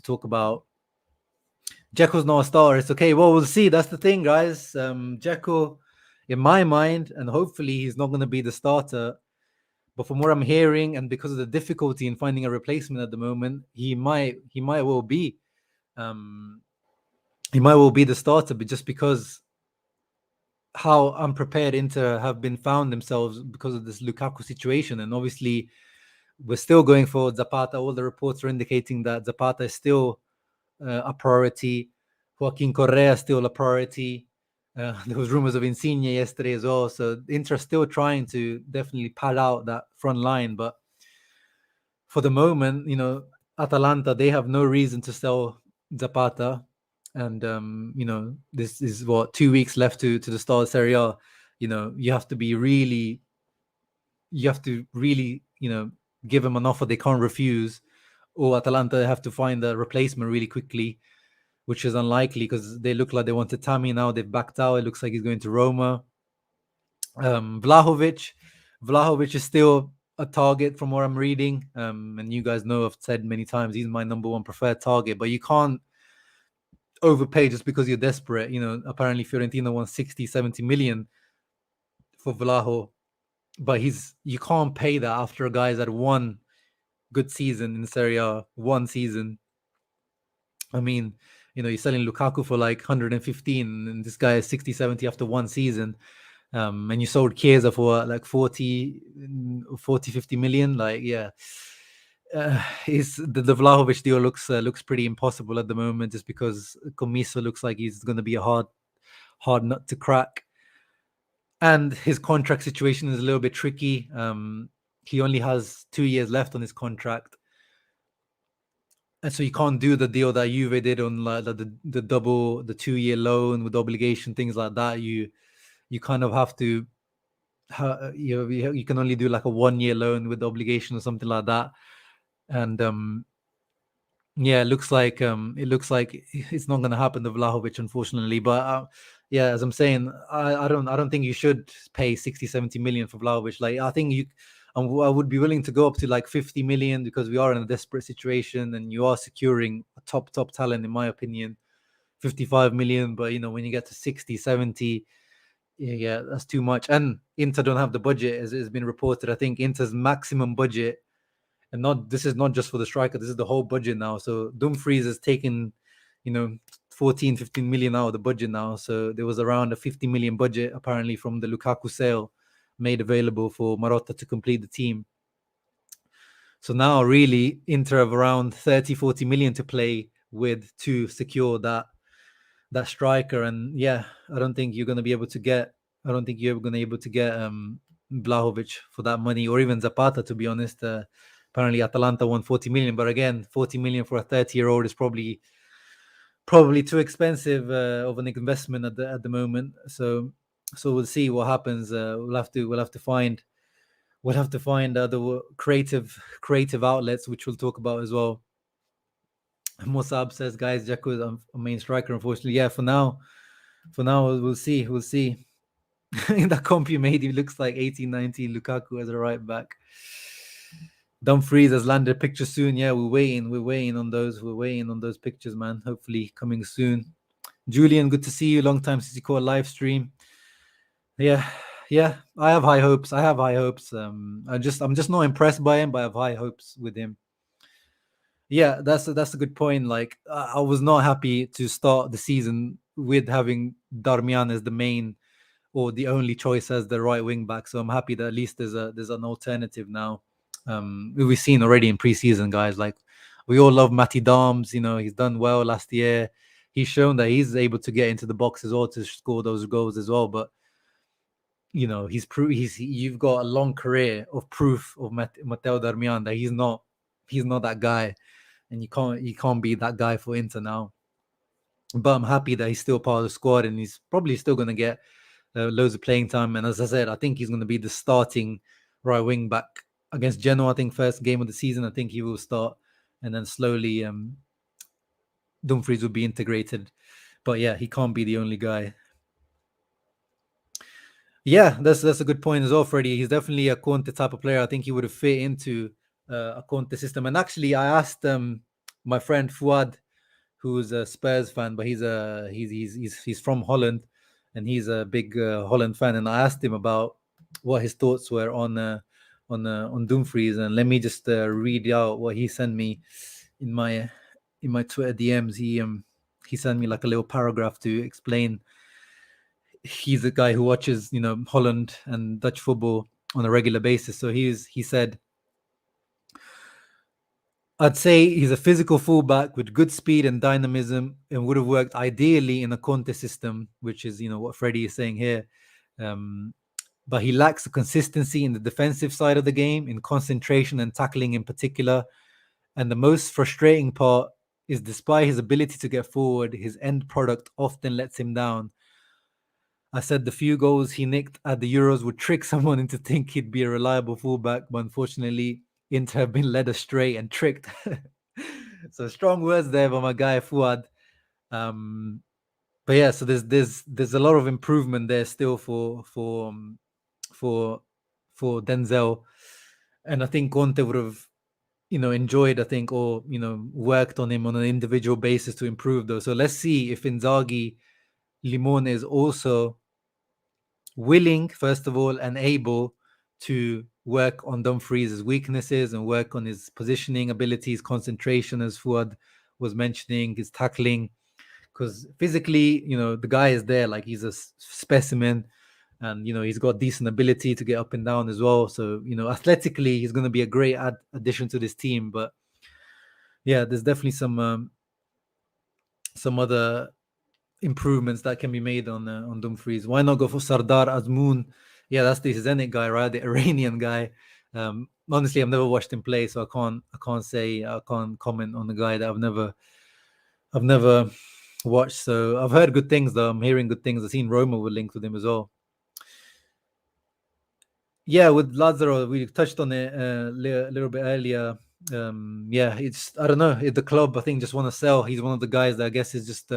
talk about. Dzeko's not a star. It's okay. Well, we'll see. That's the thing, guys. Dzeko, in my mind, and hopefully he's not going to be the starter. But from what I'm hearing, and because of the difficulty in finding a replacement at the moment, he might well be. He might well be the starter, but just because how unprepared Inter have been found themselves because of this Lukaku situation. And obviously, we're still going for Zapata. All the reports are indicating that Zapata is still a priority. Joaquin Correa is still a priority. There was rumors of Insigne yesterday as well. So Inter still trying to definitely pad out that front line. But for the moment, Atalanta, they have no reason to sell Zapata. And this is 2 weeks left to the start of Serie A. You have to really give them an offer they can't refuse, or Atalanta have to find a replacement really quickly, which is unlikely because they look like they wanted Tammy. Now they've backed out. It looks like he's going to Roma. Vlahovic is still a target from what I'm reading. And you guys know I've said many times he's my number one preferred target, but you can't overpay just because you're desperate. Apparently Fiorentina wants 60, 70 million for Vlaho, but you can't pay that after a guy's had one good season in Serie A, one season. I mean, you're selling Lukaku for like 115, and this guy is 60, 70 after one season. And you sold Chiesa for like 40, 50 million. Like, yeah, the Vlahovic deal looks pretty impossible at the moment, just because Comiso looks like he's going to be a hard nut to crack, and his contract situation is a little bit tricky. He only has 2 years left on his contract, and so you can't do the deal that Juve did on like the 2-year loan with obligation, things like that. You kind of have to, you can only do like a 1-year loan with obligation or something like that. And yeah, it looks like it's not going to happen to Vlahovic, unfortunately. But yeah, as I'm saying, I don't think you should pay 60, 70 million for Vlahovic. Like, I think I would be willing to go up to like 50 million, because we are in a desperate situation and you are securing a top talent, in my opinion. 55 million, but when you get to 60, 70, yeah, that's too much. And Inter don't have the budget, as has been reported. I think Inter's maximum budget, and this is not just for the striker, this is the whole budget now. So Dumfries has taken 14, 15 million out of the budget now. So there was around a 50 million budget apparently from the Lukaku sale made available for Marotta to complete the team. So now really Inter have around 30, 40 million to play with to secure that striker. And yeah, I don't think you're going to be able to get Vlahovic for that money, or even Zapata, to be honest. Apparently Atalanta won 40 million, but again, 40 million for a 30-year-old is probably too expensive of an investment at the moment. So we'll see what happens. We'll have to find other creative outlets, which we'll talk about as well. Mossab says, guys, Dzeko is a main striker, unfortunately. Yeah, for now we'll see. In that comp you made, he looks like 18, 19 Lukaku as a right back. Dumfries has landed a picture soon. Yeah, we're waiting on those pictures, man. Hopefully coming soon. Julian, good to see you. Long time since you caught a live stream. Yeah, I have high hopes. I'm just not impressed by him, but I have high hopes with him. Yeah, that's a good point. Like, I was not happy to start the season with having Darmian as the main or the only choice as the right wing back. So I'm happy that at least there's an alternative now. We've seen already in preseason, guys. Like, we all love Matty Dams. He's done well last year. He's shown that he's able to get into the box as well to score those goals as well. But you've got a long career of proof of Matteo Darmian that he's not that guy, and you can't be that guy for Inter now. But I'm happy that he's still part of the squad, and he's probably still going to get loads of playing time. And as I said, I think he's going to be the starting right wing back against Genoa. I think first game of the season, I think he will start, and then slowly Dumfries will be integrated. But yeah, he can't be the only guy. Yeah, that's a good point as well, Freddie. He's definitely a Conte type of player. I think he would have fit into a Conte system. And actually, I asked my friend Fuad, who's a Spurs fan, but he's from Holland, and he's a big Holland fan. And I asked him about what his thoughts were on Dumfries. And let me just read out what he sent me in my Twitter DMs. He sent me like a little paragraph to explain. He's a guy who watches, Holland and Dutch football on a regular basis. So he said, I'd say he's a physical fullback with good speed and dynamism, and would have worked ideally in a Conte system, which is, what Freddie is saying here. But he lacks the consistency in the defensive side of the game, in concentration and tackling in particular. And the most frustrating part is, despite his ability to get forward, his end product often lets him down. I said the few goals he nicked at the Euros would trick someone into thinking he'd be a reliable fullback, but unfortunately, Inter have been led astray and tricked. So strong words there by my guy Fuad. Um, but yeah, so there's a lot of improvement there still for for Denzel, and I think Conte would have enjoyed, I think, or worked on him on an individual basis to improve those. So let's see if Inzaghi, Limone is also willing, first of all, and able to work on Dumfries' weaknesses and work on his positioning abilities, concentration, as Fuad was mentioning, his tackling. Because physically, the guy is there, like he's a specimen, and he's got decent ability to get up and down as well. So athletically, he's going to be a great addition to this team. But yeah, there's definitely some other improvements that can be made on Dumfries. Why not go for Sardar Azmoun? Yeah, that's the Zenit guy, right? The Iranian guy. Honestly, I've never watched him play, so I can't comment on the guy that I've never watched. So I've heard good things though. I'm hearing good things. I've seen Roma were linked with him as well. Yeah, with Lazaro, we touched on it a little bit earlier. Yeah, it's I don't know. The club, I think, just want to sell. He's one of the guys that I guess is just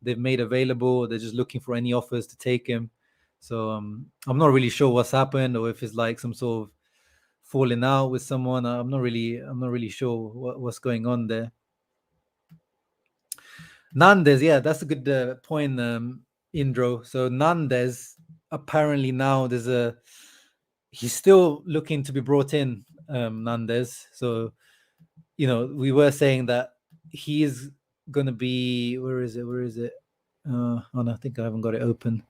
they've made available. They're just looking for any offers to take him. So I'm not really sure what's happened, or if it's like some sort of falling out with someone. I'm not really sure what's going on there. Nandes, yeah, that's a good point, Indro. So Nandes, apparently now he's still looking to be brought in, Nandes. So we were saying that he is going to be, where is it? Oh no, I think I haven't got it open.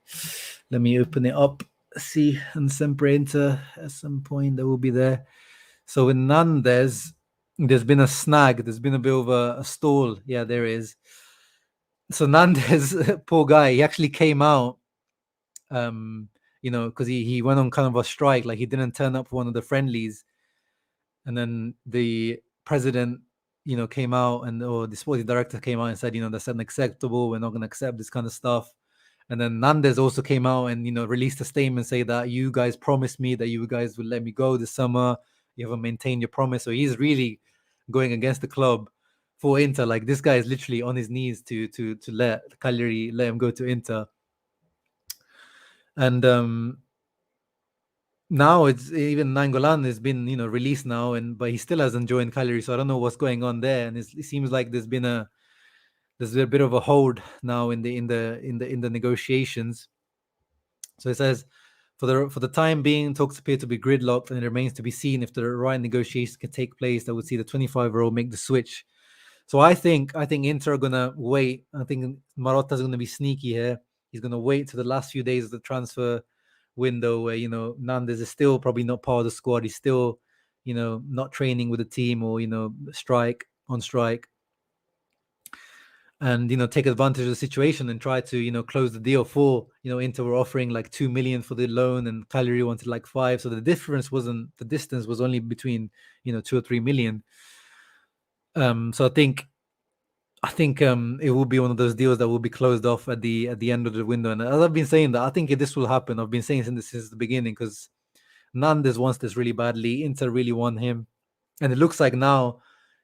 Let me open it up. See, and sempre Inter at some point that will be there. So with Nandes, there's been a snag. There's been a bit of a stall. Yeah, there is. So Nandes, poor guy, he actually came out, because he went on kind of a strike, like he didn't turn up for one of the friendlies, and then the president, came out, or the sporting director came out and said, that's unacceptable. We're not going to accept this kind of stuff. And then Nandes also came out and released a statement, say that you guys promised me that you guys would let me go this summer. You haven't maintained your promise. So he's really going against the club for Inter. Like this guy is literally on his knees to let Cagliari let him go to Inter. And now it's even Nangolan has been released now, but he still hasn't joined Cagliari. So I don't know what's going on there. And it seems like there's a bit of a hold now in the negotiations. So it says, for the time being, talks appear to be gridlocked, and it remains to be seen if the right negotiations can take place that would see the 25-year-old make the switch. So I think Inter are gonna wait. I think Marotta's gonna be sneaky here. He's gonna wait to the last few days of the transfer window, where Nandes is still probably not part of the squad. He's still not training with the team, or on strike, and take advantage of the situation and try to close the deal. For Inter were offering like 2 million for the loan, and Cagliari wanted like 5, so the distance was only between 2 or 3 million. So I think it will be one of those deals that will be closed off at the end of the window. And as I've been saying, that I think this will happen. I've been saying since the beginning, because Nandes wants this really badly. Inter really want him, and it looks like now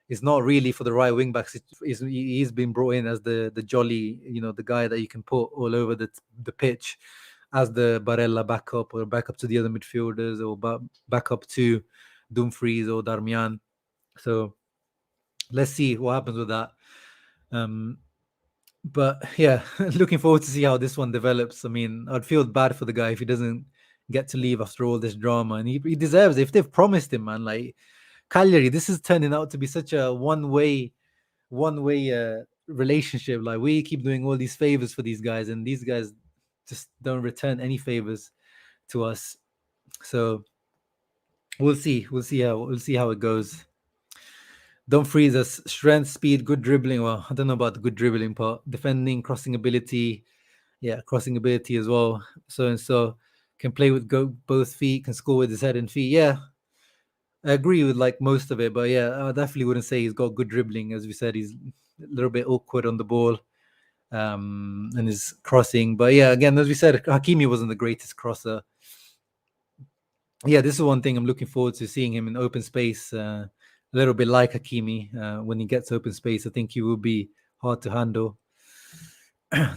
it's not really for the right wing backs. He's been brought in as the jolly, the guy that you can put all over the pitch as the Barella backup, or backup to the other midfielders, or backup to Dumfries or Darmian. So let's see what happens with that. But yeah, looking forward to see how this one develops. I mean, I'd feel bad for the guy if he doesn't get to leave after all this drama, and he deserves it. If they've promised him, man, like Cagliari, this is turning out to be such a one-way relationship. Like, we keep doing all these favors for these guys, and these guys just don't return any favors to us. So we'll see how it goes. Dumfries has strength, speed, good dribbling. Well, I don't know about the good dribbling part. Defending, crossing ability. Yeah, crossing ability as well. So can play with both feet, can score with his head and feet. Yeah, I agree with like most of it, but yeah, I definitely wouldn't say he's got good dribbling. As we said, he's a little bit awkward on the ball, and his crossing. But yeah, again, as we said, Hakimi wasn't the greatest crosser. Yeah, this is one thing I'm looking forward to, seeing him in open space, a little bit like Hakimi. When he gets open space, I think he will be hard to handle.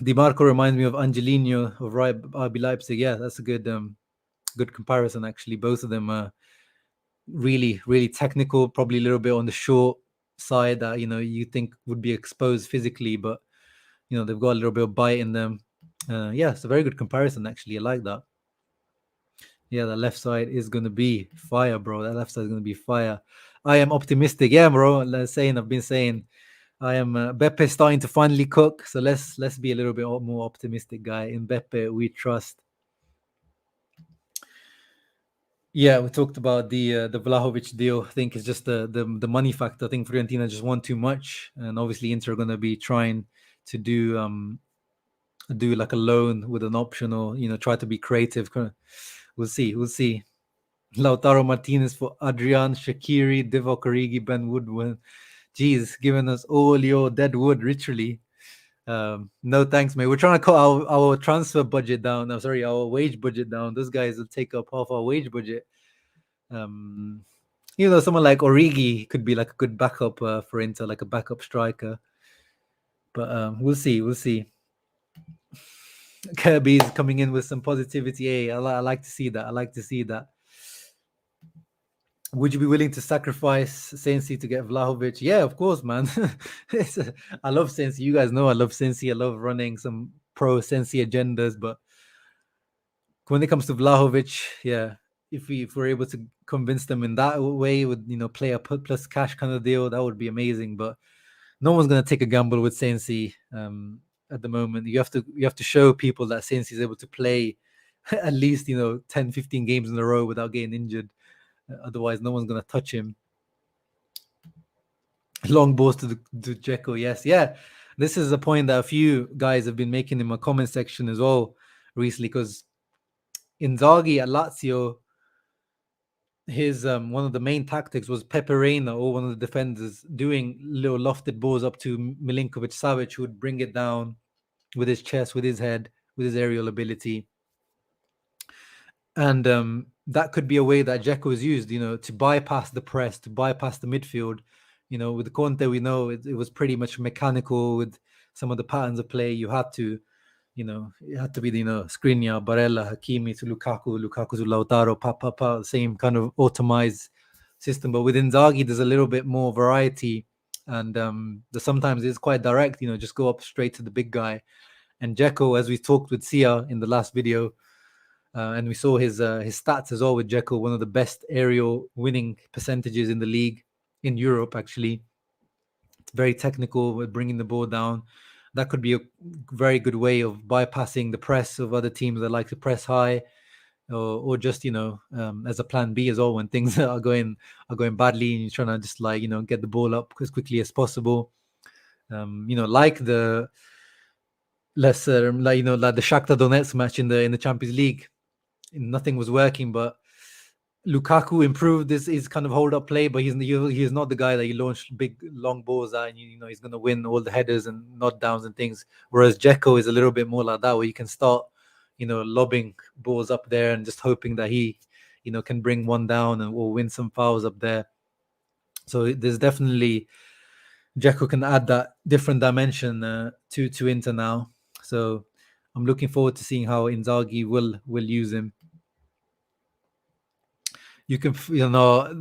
Di Marco reminds me of Angelino of RB Leipzig. Yeah, that's a good comparison, actually. Both of them are really, really technical, probably a little bit on the short side that, you think would be exposed physically, but, they've got a little bit of bite in them. Yeah, it's a very good comparison, actually. I like that. Yeah, the left side is going to be fire, bro. That left side is going to be fire. I am optimistic. Yeah, bro. I've been saying I am Beppe starting to finally cook. So let's be a little bit more optimistic, guy. In Beppe, we trust. Yeah, we talked about the Vlahovic deal. I think it's just the money factor. I think Fiorentina just want too much, and obviously Inter are going to be trying to do like a loan with an option, or try to be creative. We'll see. Lautaro Martinez for Adrian, Shaqiri, Divock Origi, Ben Woodward. Jeez, giving us all your dead wood, literally. No thanks, mate. We're trying to cut our transfer budget down. No, sorry, our wage budget down. Those guys will take up half our wage budget. Someone like Origi could be like a good backup for Inter, like a backup striker. But we'll see. Kirby's coming in with some positivity. Hey, I like to see that. Would you be willing to sacrifice Sensi to get Vlahovic? Yeah, of course, man. I love Sensi. You guys know I love Sensi. I love running some pro Sensi agendas. But when it comes to Vlahovic, yeah, if we're able to convince them in that way with player plus cash kind of deal, that would be amazing. But no one's gonna take a gamble with Sensi at the moment. You have to show people that Sensi is able to play at least 10, 15 games in a row without getting injured. Otherwise, no one's gonna touch him. Long balls to Dzeko, yes, yeah. This is a point that a few guys have been making in my comment section as well recently, because Inzaghi at Lazio, his one of the main tactics was Pepe Reina, or one of the defenders, doing little lofted balls up to Milinkovic Savic, who would bring it down with his chest, with his head, with his aerial ability. And that could be a way that Dzeko is used, to bypass the press, to bypass the midfield. With Conte, we know it was pretty much mechanical with some of the patterns of play. You had to, it had to be the, Skriniar, Barella, Hakimi to Lukaku to Lautaro, the same kind of automized system. But with Inzaghi, there's a little bit more variety, and sometimes it's quite direct. Just go up straight to the big guy. And Dzeko, as we talked with Sia in the last video, and we saw his stats as well with Dzeko, one of the best aerial winning percentages in the league, in Europe, actually. It's very technical with bringing the ball down. That could be a very good way of bypassing the press of other teams that like to press high, or just as a plan B as well when things are going badly and you're trying to just get the ball up as quickly as possible. Like the lesser, like the Shakhtar Donetsk match in the Champions League. Nothing was working, but Lukaku improved his kind of hold up play, but he's not the guy that you launch big long balls at, and he's going to win all the headers and nod downs and things. Whereas Dzeko is a little bit more like that, where you can start lobbing balls up there and just hoping that he can bring one down or win some fouls up there. So there's definitely Dzeko can add that different dimension to Inter now. So I'm looking forward to seeing how Inzaghi will use him. You can,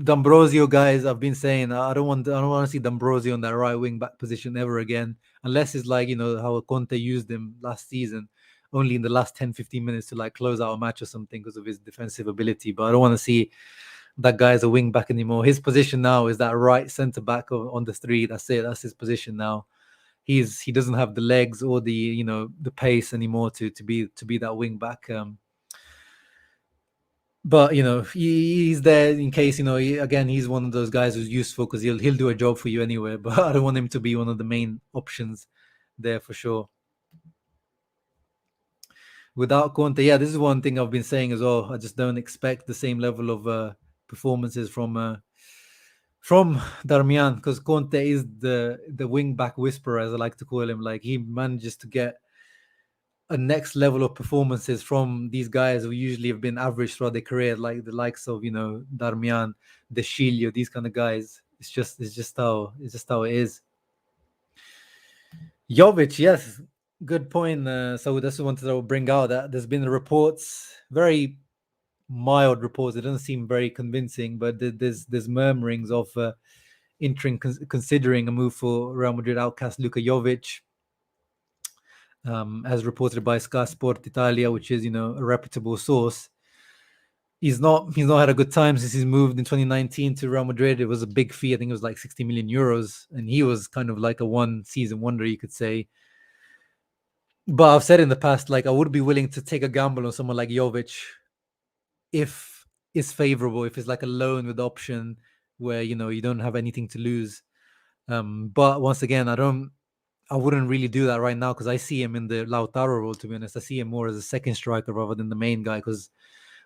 D'Ambrosio, guys. I've been saying I don't want to see D'Ambrosio on that right wing back position ever again, unless it's like how Conte used him last season, only in the last 10-15 minutes to close out a match or something because of his defensive ability. But I don't want to see that guy as a wing back anymore. His position now is that right centre back on the three. That's it. That's his position now. He doesn't have the legs or the the pace anymore to be that wing back. But he's there in case again, he's one of those guys who's useful because he'll do a job for you anywhere. But I don't want him to be one of the main options there for sure. Without Conte, yeah, this is one thing I've been saying as well. I just don't expect the same level of performances from Darmian, because Conte is the wing back whisperer, as I like to call him. Like, he manages to get a next level of performances from these guys who usually have been average throughout their career, like the likes of Darmian, De Sciglio, these kind of guys. It's just how it is. Jovic, yes, good point. So that's what I wanted to bring out, that there's been reports, very mild reports. It doesn't seem very convincing, but there's murmurings of considering a move for Real Madrid outcast Luka Jovic, as reported by Sky Sport Italia, which is a reputable source. He's not had a good time since he's moved in 2019 to Real Madrid. It was a big fee. I think it was like 60 million euros, and he was kind of like a one season wonder, you could say. But I've said in the past, like, I would be willing to take a gamble on someone like Jovic if it's favorable, if it's like a loan with option where you don't have anything to lose. But once again, I wouldn't really do that right now because I see him in the Lautaro role. To be honest, I see him more as a second striker rather than the main guy. Because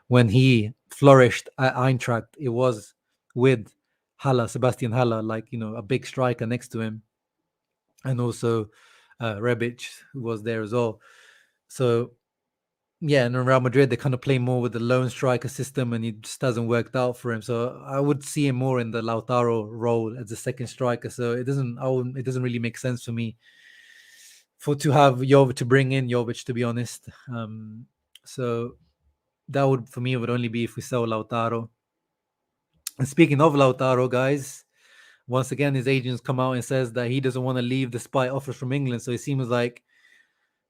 when he flourished at Eintracht, it was with Sebastian Haller, like a big striker next to him, and also Rebic, who was there as well. So yeah, and in Real Madrid they kind of play more with the lone striker system, and it just hasn't worked out for him. So I would see him more in the Lautaro role as a second striker. So it doesn't really make sense for me to have Jovic, to bring in Jovic, to be honest. So that would, for me, would only be if we sell Lautaro. And speaking of Lautaro, guys, once again his agents come out and says that he doesn't want to leave despite offers from England. So it seems like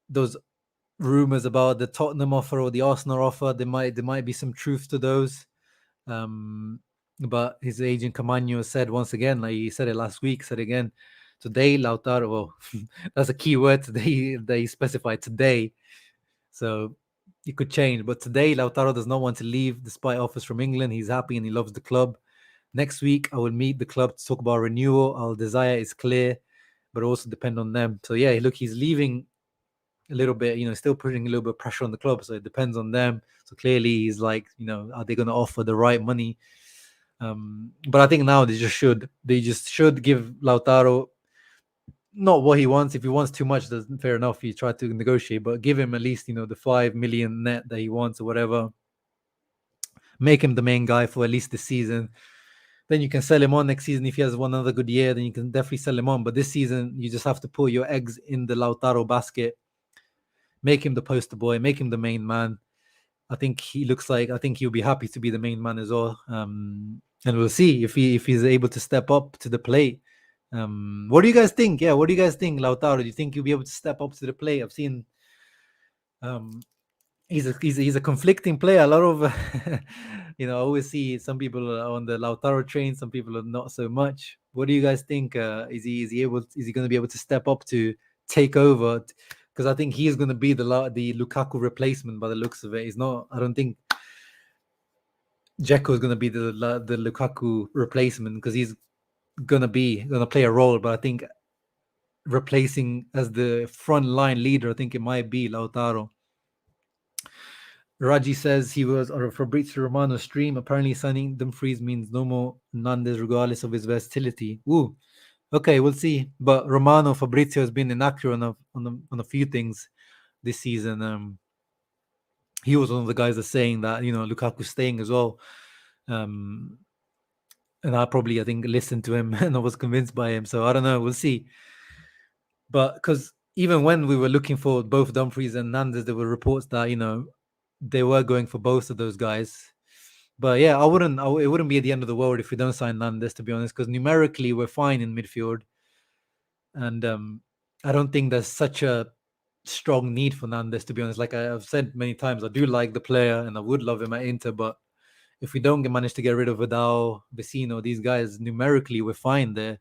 those rumors about the Tottenham offer or the Arsenal offer, there might be some truth to those. But his agent Camano said once again, like he said it last week, said again today, Lautaro. Well, that's a key word today. They specified today, so it could change. But today, Lautaro does not want to leave despite offers from England. He's happy and he loves the club. Next week, I will meet the club to talk about renewal. Our desire is clear, but also depend on them. So yeah, look, he's leaving a little bit, still putting a little bit of pressure on the club. So it depends on them. So clearly he's like, are they going to offer the right money? But I think now they just should give Lautaro not what he wants. If he wants too much, then fair enough. You try to negotiate, but give him at least, the 5 million net that he wants or whatever. Make him the main guy for at least this season. Then you can sell him on next season. If he has one another good year, then you can definitely sell him on. But this season, you just have to put your eggs in the Lautaro basket. Make him the poster boy. Make him the main man. I think he'll be happy to be the main man as well. And we'll see if he's able to step up to the plate. What do you guys think? Yeah, what do you guys think, Lautaro? Do you think he'll be able to step up to the plate? I've seen he's a conflicting player. A lot of I always see some people are on the Lautaro train, some people are not so much. What do you guys think? Is he going to be able to step up to take over? Because I think he is going to be the Lukaku replacement by the looks of it. He's not. I don't think Dzeko is going to be the Lukaku replacement because he's going to play a role. But I think replacing as the front line leader, I think it might be Lautaro. Raji says he was on a Fabrizio Romano stream. Apparently, signing Dumfries means no more Hernandez, regardless of his versatility. Ooh, okay, we'll see. But Fabrizio has been inaccurate on a few things this season. He was one of the guys that's saying that Lukaku's staying as well. And I think listened to him and I was convinced by him. So I don't know. We'll see. But because even when we were looking for both Dumfries and Hernandez, there were reports that they were going for both of those guys. But yeah, it wouldn't be at the end of the world if we don't sign Hernandez, to be honest, because numerically we're fine in midfield. And I don't think there's such a strong need for Hernandez, to be honest. Like I've said many times, I do like the player and I would love him at Inter, but if we don't manage to get rid of Vidal, Vecino, these guys, numerically we're fine there.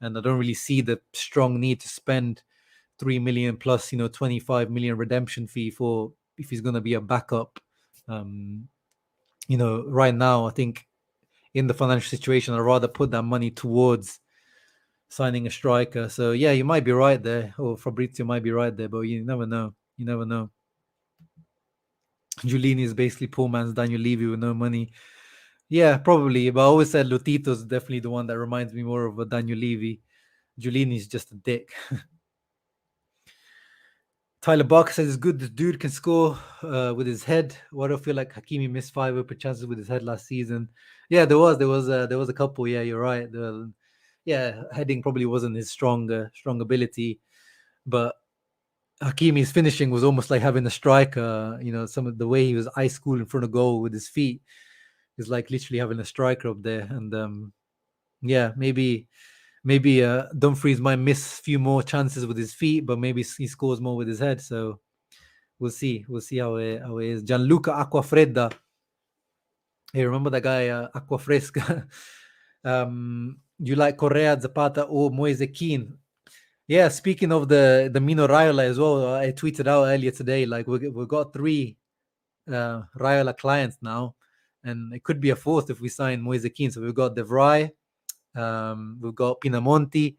And I don't really see the strong need to spend 3 million plus, 25 million redemption fee for if he's going to be a backup. Right now, I think in the financial situation, I'd rather put that money towards signing a striker. So yeah, you might be right there, or Fabrizio might be right there, but you never know. You never know. Giulini is basically poor man's Daniel Levy with no money. Yeah, probably. But I always said Lotito's definitely the one that reminds me more of a Daniel Levy. Giulini is just a dick. Tyler Barker says it's good. This dude can score with his head. Why do I feel like Hakimi missed 5 open chances with his head last season? Yeah, there was a couple. Yeah, you're right. yeah, heading probably wasn't his strong ability, but Hakimi's finishing was almost like having a striker. Some of the way he was ice cool in front of goal with his feet is like literally having a striker up there. And yeah, maybe Dumfries might miss a few more chances with his feet, but maybe he scores more with his head. So we'll see. We'll see how it is. Gianluca Acquafredda. Hey, remember that guy Aquafresca? You like Correa, Zapata, or Moise Kean? Yeah, speaking of the Mino Raiola as well, I tweeted out earlier today, like we've got 3 Raiola clients now, and it could be a 4th if we sign Moise Kean. So we've got De Vrij, we've got Pinamonti,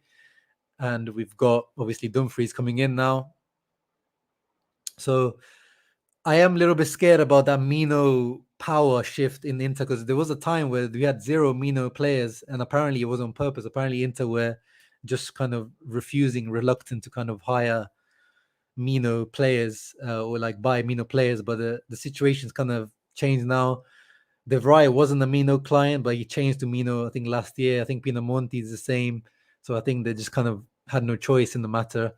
and we've got obviously Dumfries coming in now. So I am a little bit scared about that Mino power shift in Inter, because there was a time where we had 0 Mino players, and apparently it was on purpose. Apparently Inter were just kind of reluctant to kind of hire Mino players or like buy Mino players, but the situation's kind of changed now. De Vrij wasn't a Mino client, but he changed to Mino, I think, last year. I think Pinamonti is the same. So I think they just kind of had no choice in the matter.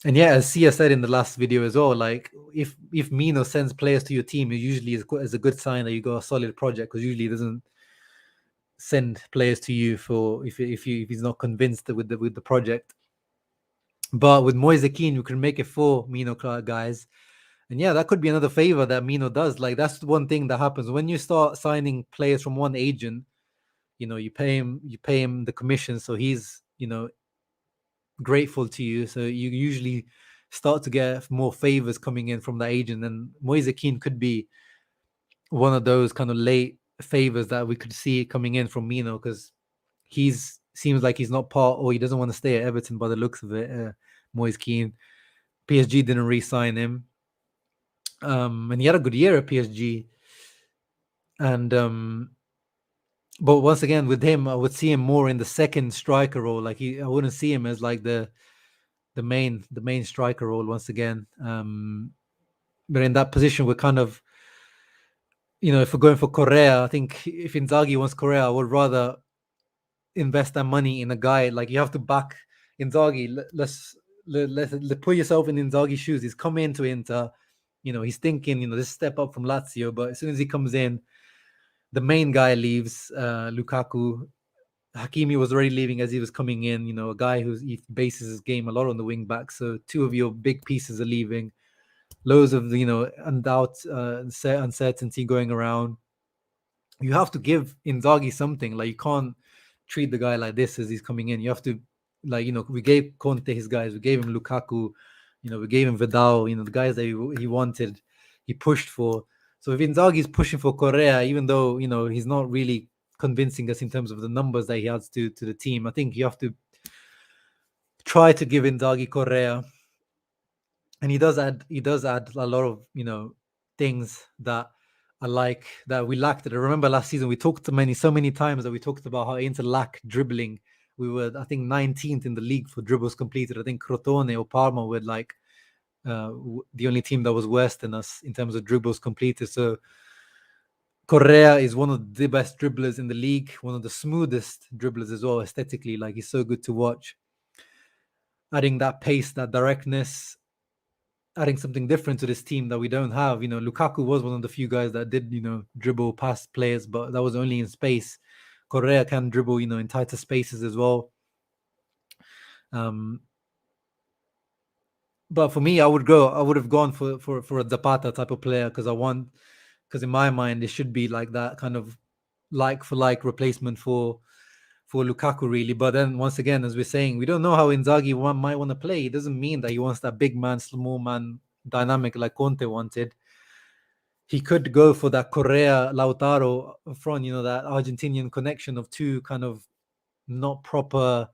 And yeah, as Sia said in the last video as well, like if Mino sends players to your team, it usually is a good sign that you got a solid project, because usually he doesn't send players to you for if he's not convinced with the project. But with Moise Kean, you can make it 4 Mino guys. And yeah, that could be another favor that Mino does. Like that's the one thing that happens when you start signing players from one agent. You pay him the commission, so he's grateful to you. So you usually start to get more favors coming in from the agent, and Moise Kean could be one of those kind of late favors that we could see coming in from Mino, because seems like he's not part, or he doesn't want to stay at Everton by the looks of it. Moise Kean, PSG didn't re-sign him, and he had a good year at PSG. And but once again with him, I would see him more in the second striker role. Like I wouldn't see him as like the main striker role once again. But in that position, we're kind of, if we're going for Correa, I think if Inzaghi wants Correa, I would rather invest that money in a guy. Like you have to back Inzaghi. Let's put yourself in Inzaghi's shoes. He's come into Inter, he's thinking, this step up from Lazio, but as soon as he comes in, the main guy leaves, Lukaku. Hakimi was already leaving as he was coming in, a guy he bases his game a lot on the wing back. So 2 of your big pieces are leaving. Loads of, uncertainty going around. You have to give Inzaghi something. Like you can't treat the guy like this as he's coming in. You have to, like, we gave Conte his guys. We gave him Lukaku. We gave him Vidal. The guys that he wanted, he pushed for. So if Inzaghi's pushing for Correa, even though he's not really convincing us in terms of the numbers that he adds to the team, I think you have to try to give Inzaghi Correa. And he does add a lot of things that I like that we lacked. I remember last season we talked so many times that we talked about how Inter lack dribbling. We were, I think, 19th in the league for dribbles completed. I think Crotone or Parma were like the only team that was worse than us in terms of dribbles completed. So Correa is one of the best dribblers in the league, one of the smoothest dribblers as well aesthetically. Like he's so good to watch. Adding that pace, that directness, adding something different to this team that we don't have. Lukaku was one of the few guys that did, dribble past players, but that was only in space. Correa can dribble, in tighter spaces as well. But for me, I would have gone for a Zapata type of player, because in my mind, it should be like that kind of like for like replacement for Lukaku, really. But then once again, as we're saying, we don't know how Inzaghi might want to play. It doesn't mean that he wants that big man, small man dynamic like Conte wanted. He could go for that Correa Lautaro front, that Argentinian connection of 2 kind of not proper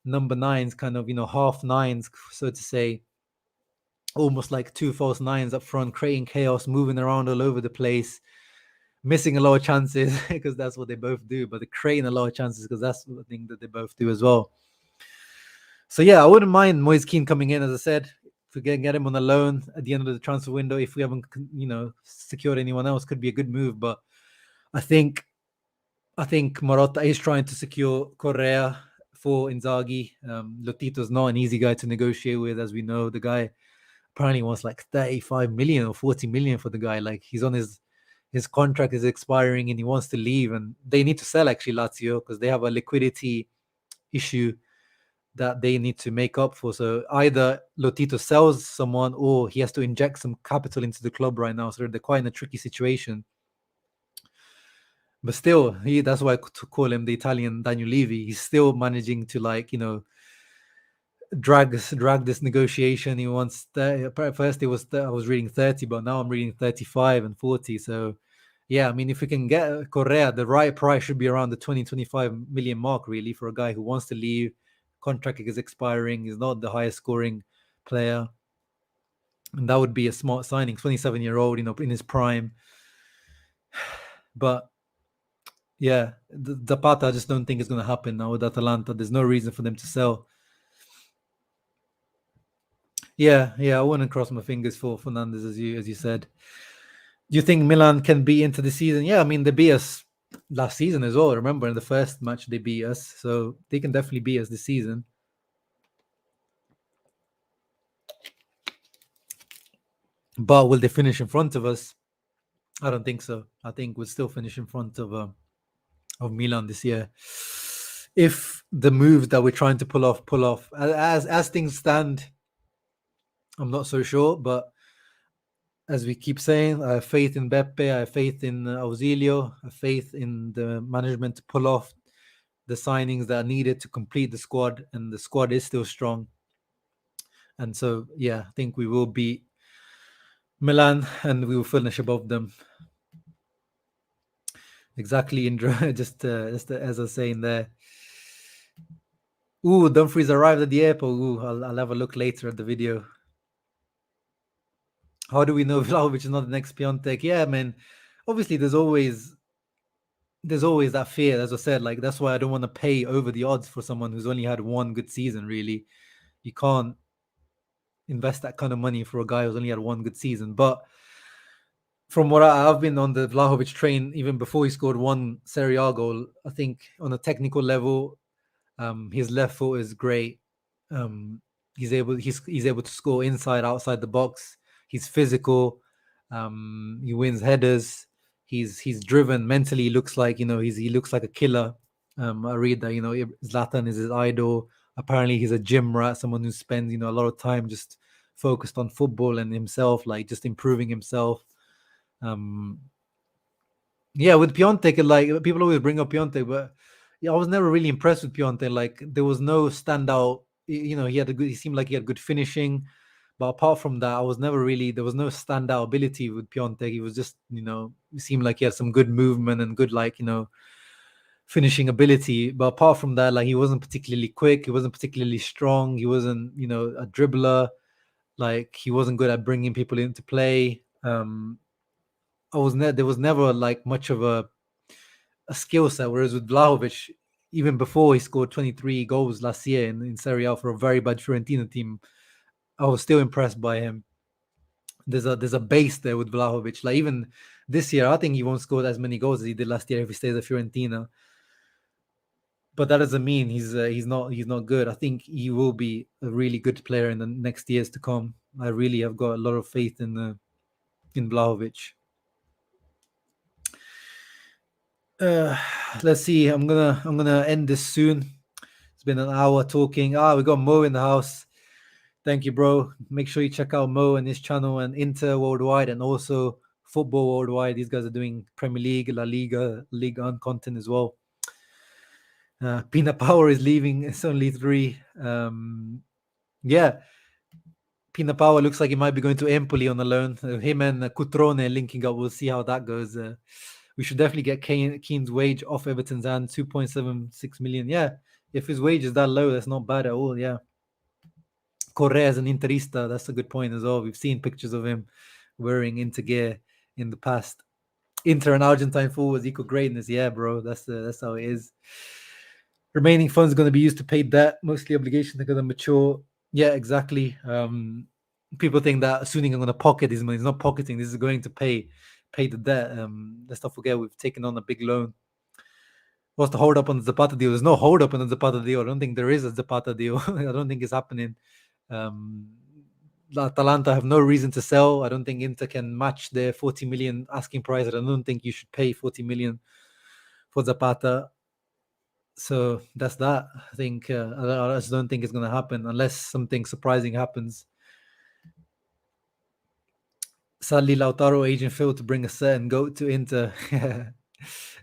number 9s, kind of, half 9s, so to say, almost like 2 false 9s up front, creating chaos, moving around all over the place, missing a lot of chances because that's what they both do, but they're creating a lot of chances because that's the thing that they both do as well. So yeah, I wouldn't mind Moise Kean coming in, as I said. If we can get him on a loan at the end of the transfer window, if we haven't, secured anyone else, could be a good move. But I think I think Marotta is trying to secure Correa for Inzaghi. Lotito's not an easy guy to negotiate with, as we know. The guy apparently wants like 35 million or 40 million for the guy. Like he's on his contract is expiring and he wants to leave, and they need to sell actually Lazio because they have a liquidity issue that they need to make up for. So either Lotito sells someone or he has to inject some capital into the club right now. So they're quite in a tricky situation. But still, that's why I call him the Italian Daniel Levy. He's still managing to, like, drag this negotiation. He wants first it was I was reading 30, but now I'm reading 35 and 40. So yeah, I mean, if we can get Correa, the right price should be around the 20-25 million mark, really, for a guy who wants to leave. Contract is expiring. He's not the highest scoring player, and that would be a smart signing. 27-year-old, in his prime. But yeah, Zapata, I just don't think it's going to happen now with Atalanta. There's no reason for them to sell. Yeah, I wouldn't cross my fingers for Fernandes, as you said. Do you think Milan can beat into the season? Yeah, I mean, they beat us last season as well. Remember, in the first match they beat us, so they can definitely beat us this season. But will they finish in front of us? I don't think so. I think we'll still finish in front of Milan this year. If the moves that we're trying to pull off, as things stand, I'm not so sure. But as we keep saying, I have faith in Beppe, I have faith in Ausilio, I have faith in the management to pull off the signings that are needed to complete the squad, and the squad is still strong. And so, yeah, I think we will beat Milan and we will finish above them. Exactly, Indra. just as I was saying there. Ooh, Dumfries arrived at the airport. Ooh, I'll have a look later at the video. How do we know Vlahovic is not the next Piontek? Yeah, man. Obviously, there's always that fear, as I said. Like, that's why I don't want to pay over the odds for someone who's only had one good season. Really, you can't invest that kind of money for a guy who's only had one good season. But from what I've been on the Vlahovic train even before he scored one Serie A goal, I think on a technical level, his left foot is great. He's able to score inside, outside the box. He's physical. He wins headers. He's driven mentally. He looks like he looks like a killer. I read that Zlatan is his idol. Apparently, he's a gym rat, someone who spends a lot of time just focused on football and himself, like just improving himself. Yeah, with Piontek, like people always bring up Piontek, but yeah, I was never really impressed with Piontek. Like there was no standout. He seemed like he had good finishing, but apart from that, there was no standout ability with Piontek. He was just, it seemed like he had some good movement and good, like, finishing ability. But apart from that, like he wasn't particularly quick. He wasn't particularly strong. He wasn't, a dribbler. Like he wasn't good at bringing people into play. There was never like much of a skill set. Whereas with Vlahovic, even before he scored 23 goals last year in Serie A for a very bad Fiorentina team, I was still impressed by him. There's a base there with Vlahovic. Like even this year, I think he won't score as many goals as he did last year if he stays at Fiorentina. But that doesn't mean he's not good. I think he will be a really good player in the next years to come. I really have got a lot of faith in Vlahovic. Let's see. I'm gonna end this soon. It's been an hour talking. We got Mo in the house. Thank you, bro. Make sure you check out Mo and his channel and Inter Worldwide and also Football Worldwide. These guys are doing Premier League, La Liga, Ligue 1 content as well. Peanut Power is leaving. It's only 3. Yeah. Peanut Power looks like he might be going to Empoli on a loan. Him and Cutrone linking up. We'll see how that goes. We should definitely get Keane's wage off Everton's hand, 2.76 million. Yeah, if his wage is that low, that's not bad at all. Yeah. Correa is an Interista. That's a good point as well. We've seen pictures of him wearing Inter gear in the past. Inter and Argentine forwards equal greatness. Yeah, bro. That's how it is. Remaining funds going to be used to pay debt. Mostly obligations are going to mature. Yeah, exactly. People think that Suning are going to pocket his money. He's not pocketing. This is going to pay the debt. Let's not forget we've taken on a big loan. What's the hold up on the Zapata deal? There's no hold up on the Zapata deal. I don't think there is a Zapata deal. I don't think it's happening. Atalanta have no reason to sell. I don't think Inter can match their 40 million asking price. I don't think you should pay 40 million for Zapata. So that's that. I think I just don't think it's going to happen unless something surprising happens. Sadly, Lautaro agent failed to bring a certain goat to Inter.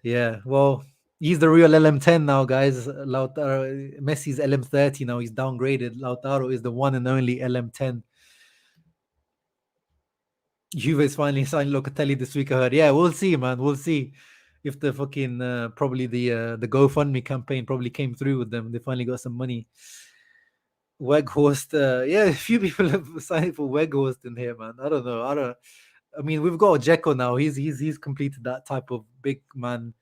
Yeah, well, he's the real LM10 now, guys. Lautaro, Messi's LM30 now. He's downgraded. Lautaro is the one and only LM10. Juve's finally signed Locatelli this week. I heard. Yeah, we'll see, man. We'll see if the fucking probably the GoFundMe campaign probably came through with them. They finally got some money. Weghorst, yeah, a few people have signed for Weghorst in here, man. I don't know. I mean, we've got Dzeko now. He's completed that type of big man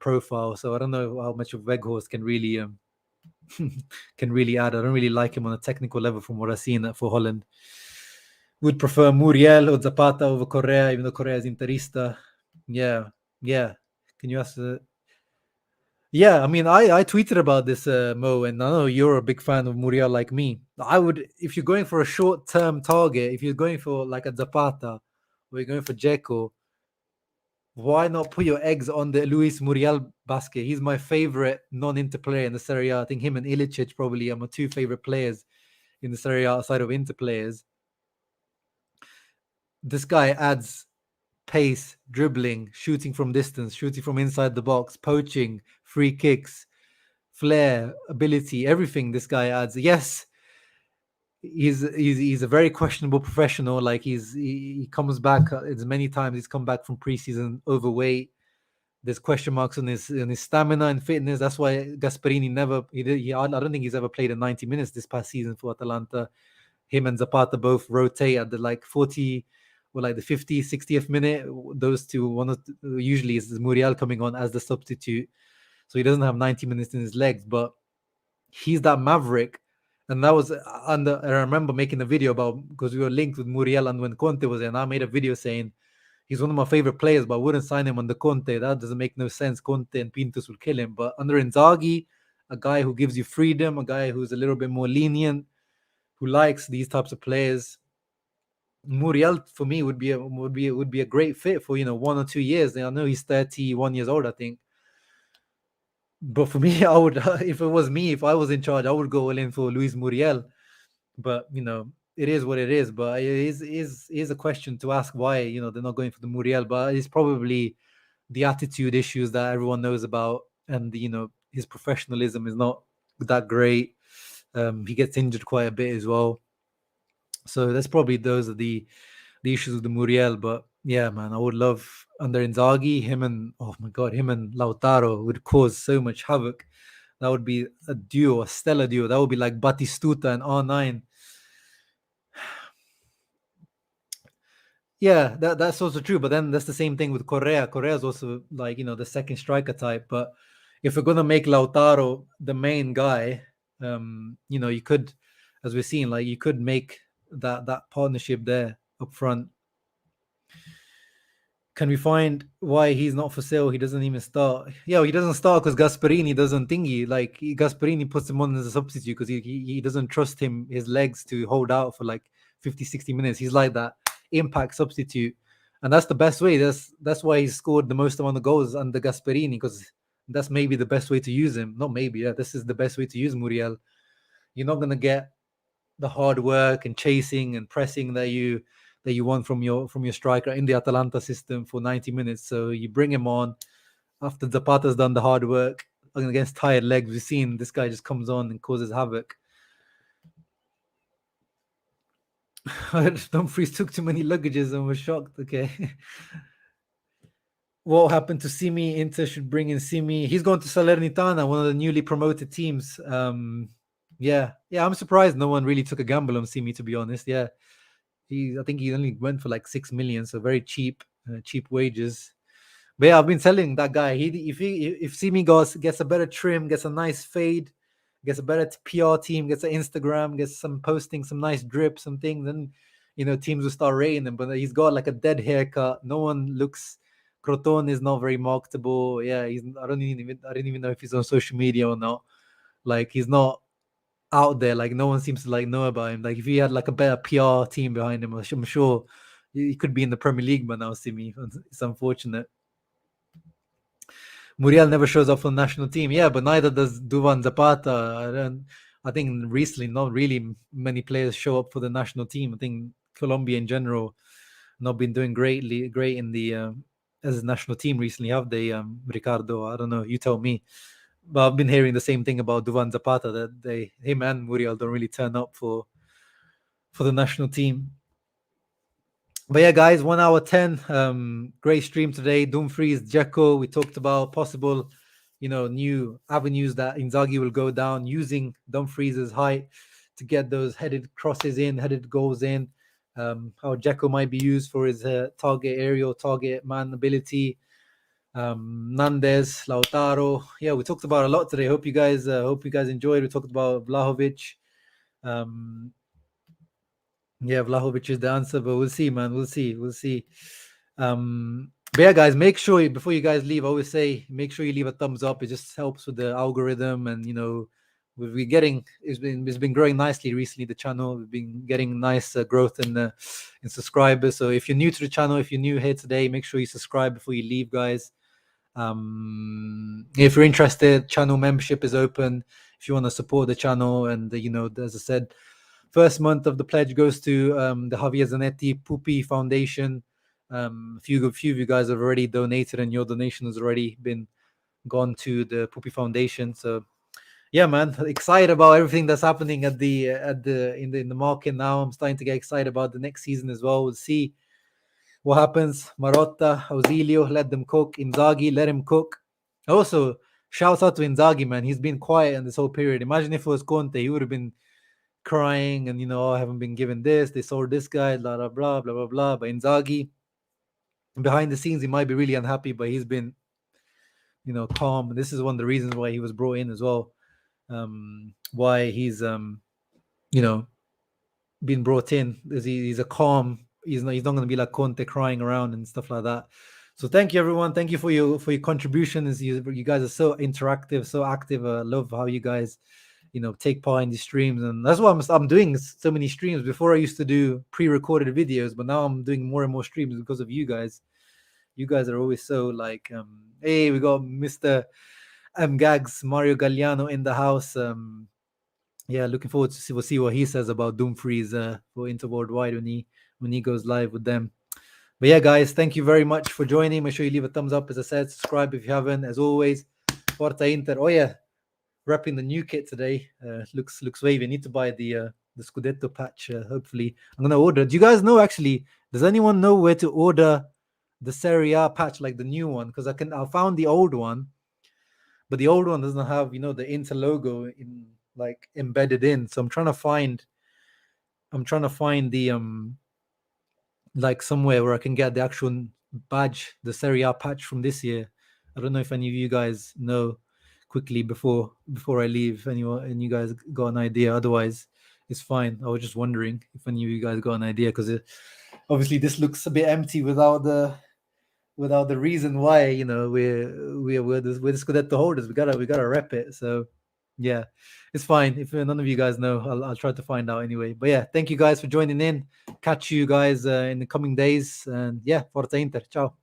profile. So I don't know how much of Weghorst can really can really add. I don't really like him on a technical level from what I've seen for Holland. Would prefer Muriel or Zapata over Correa, even though Correa is Interista. Yeah, yeah. Can you ask? Yeah, I mean, I tweeted about this, Mo, and I know you're a big fan of Muriel like me. I would, if you're going for a short-term target, if you're going for like a Zapata, or you're going for Dzeko, why not put your eggs on the Luis Muriel basket? He's my favorite non-Inter player in the Serie A. I think him and Ilicic probably are my two favorite players in the Serie A outside of Inter players. This guy adds pace, dribbling, shooting from distance, shooting from inside the box, poaching, free kicks, flair, ability, everything this guy adds. Yes, he's a very questionable professional. Like he comes back as many times he's come back from preseason overweight. There's question marks on his stamina and fitness. That's why Gasperini never I don't think he's ever played in 90 minutes this past season for Atalanta. Him and Zapata both rotate at the like 40 or like the 50, 60th minute. Those two, usually is Muriel coming on as the substitute. So he doesn't have 90 minutes in his legs, but he's that maverick. And that was I remember making a video about, because we were linked with Muriel and when Conte was there, and I made a video saying he's one of my favorite players, but I wouldn't sign him under Conte. That doesn't make no sense. Conte and Pintus will kill him. But under Inzaghi, a guy who gives you freedom, a guy who's a little bit more lenient, who likes these types of players, Muriel for me would be a great fit for 1 or 2 years. I know he's 31 years old, I think. But for me, I would if it was me, if I was in charge, I would go all in for Luis Muriel. But it is what it is. But it is a question to ask why they're not going for the Muriel. But it's probably the attitude issues that everyone knows about, and his professionalism is not that great. He gets injured quite a bit as well. So that's probably those are the issues with the Muriel. But yeah, man, I would love under Inzaghi, him and Lautaro would cause so much havoc. That would be a duo, a stellar duo. That would be like Batistuta and R9. Yeah, that's also true. But then that's the same thing with Correa. Correa is also like the second striker type. But if we're gonna make Lautaro the main guy, you could, as we're seeing, like you could make that partnership there up front. Can we find why he's not for sale? He doesn't even start. Yeah, he doesn't start because Gasperini doesn't thingy. Like Gasperini puts him on as a substitute because he doesn't trust his legs to hold out for like 50, 60 minutes. He's like that impact substitute. And that's the best way. That's why he's scored the most amount of goals under Gasperini, because that's maybe the best way to use him. Not maybe, yeah. This is the best way to use Muriel. You're not gonna get the hard work and chasing and pressing that you want from your striker in the Atalanta system for 90 minutes. So you bring him on after Zapata's done the hard work against tired legs. We've seen this guy just comes on and causes havoc. Dumfries took too many luggages and was shocked. Okay. What happened to Simi? Inter should bring in Simi. He's going to Salernitana, one of the newly promoted teams. Yeah, I'm surprised no one really took a gamble on Simi, to be honest. Yeah, I think he only went for like 6 million, so very cheap wages. But yeah, I've been selling that guy. If Simi gets a better trim, gets a nice fade, gets a better PR team, gets an Instagram, gets some posting, some nice drip, some things, then teams will start rating him. But he's got like a dead haircut. No one looks Crotone is not very marketable. Yeah, I don't even know if he's on social media or not. Like he's not out there. Like no one seems to like know about him. Like if he had like a better PR team behind him, I'm sure he could be in the Premier League by now. Simi, it's unfortunate. Muriel never shows up for the national team. Yeah, but neither does Duvan Zapata. I think recently not really many players show up for the national team. I think Colombia in general not been doing great in the as a national team recently, have they, Ricardo? I don't know. You tell me. But I've been hearing the same thing about Duvan Zapata, that him and Muriel don't really turn up for the national team. But yeah, guys, 1 hour 10. Great stream today. Dumfries, Dzeko. We talked about possible, new avenues that Inzaghi will go down using Dumfries' height to get those headed crosses in, headed goals in. How Dzeko might be used for his target man ability. Nandes, Lautaro. Yeah, we talked about a lot today. Hope you guys enjoyed. We talked about Vlahovic. Yeah, Vlahovic is the answer, but we'll see, man. We'll see. But yeah, guys, make sure before you guys leave, I always say, make sure you leave a thumbs up. It just helps with the algorithm, and it's been growing nicely recently. The channel, we've been getting nice growth in subscribers. So if you're new to the channel, if you're new here today, make sure you subscribe before you leave, guys. If you're interested, channel membership is open. If you want to support the channel, and as I said, first month of the pledge goes to the Javier Zanetti Pupi Foundation. A few of you guys have already donated, and your donation has already been gone to the Pupi Foundation. So yeah, man, excited about everything that's happening in the market now. I'm starting to get excited about the next season as well. We'll see what happens. Marotta, Ausilio, let them cook. Inzaghi, let him cook. Also, shouts out to Inzaghi, man. He's been quiet in this whole period. Imagine if it was Conte, he would have been crying and I haven't been given this. They sold this guy, blah blah blah blah blah blah. But Inzaghi, behind the scenes, he might be really unhappy, but he's been, calm. This is one of the reasons why he was brought in as well. Why he's been brought in is he's a calm. He's not going to be like Conte crying around and stuff like that. So thank you, everyone. Thank you for your contributions. You guys are so interactive, so active. I love how you guys, take part in these streams, and that's why I'm doing so many streams. Before I used to do pre-recorded videos, but now I'm doing more and more streams because of you guys. You guys are always so like, hey, we got Mr. Gags Mario Galliano in the house. Yeah, looking forward to see what he says about Dumfries for Inter Worldwide when he goes live with them. But yeah, guys, thank you very much for joining. Make sure you leave a thumbs up, as I said. Subscribe if you haven't. As always, Forza Inter. Oh yeah, repping the new kit today. Looks wavy. I need to buy the Scudetto patch. Hopefully, I'm gonna order. Do you guys know actually? Does anyone know where to order the Serie A patch, like the new one? Because I found the old one, but the old one doesn't have the Inter logo in like embedded in. So I'm trying to find the like somewhere where I can get the actual badge, the Serie A patch from this year. I don't know if any of you guys know quickly before I leave. Anyone and you guys got an idea? Otherwise, it's fine. I was just wondering if any of you guys got an idea, because obviously this looks a bit empty without the reason why we're the Scudetto holders. We gotta rep it. So yeah, it's fine. If none of you guys know, I'll try to find out anyway. But yeah, thank you guys for joining in. Catch you guys in the coming days, and yeah, Forza Inter. Ciao.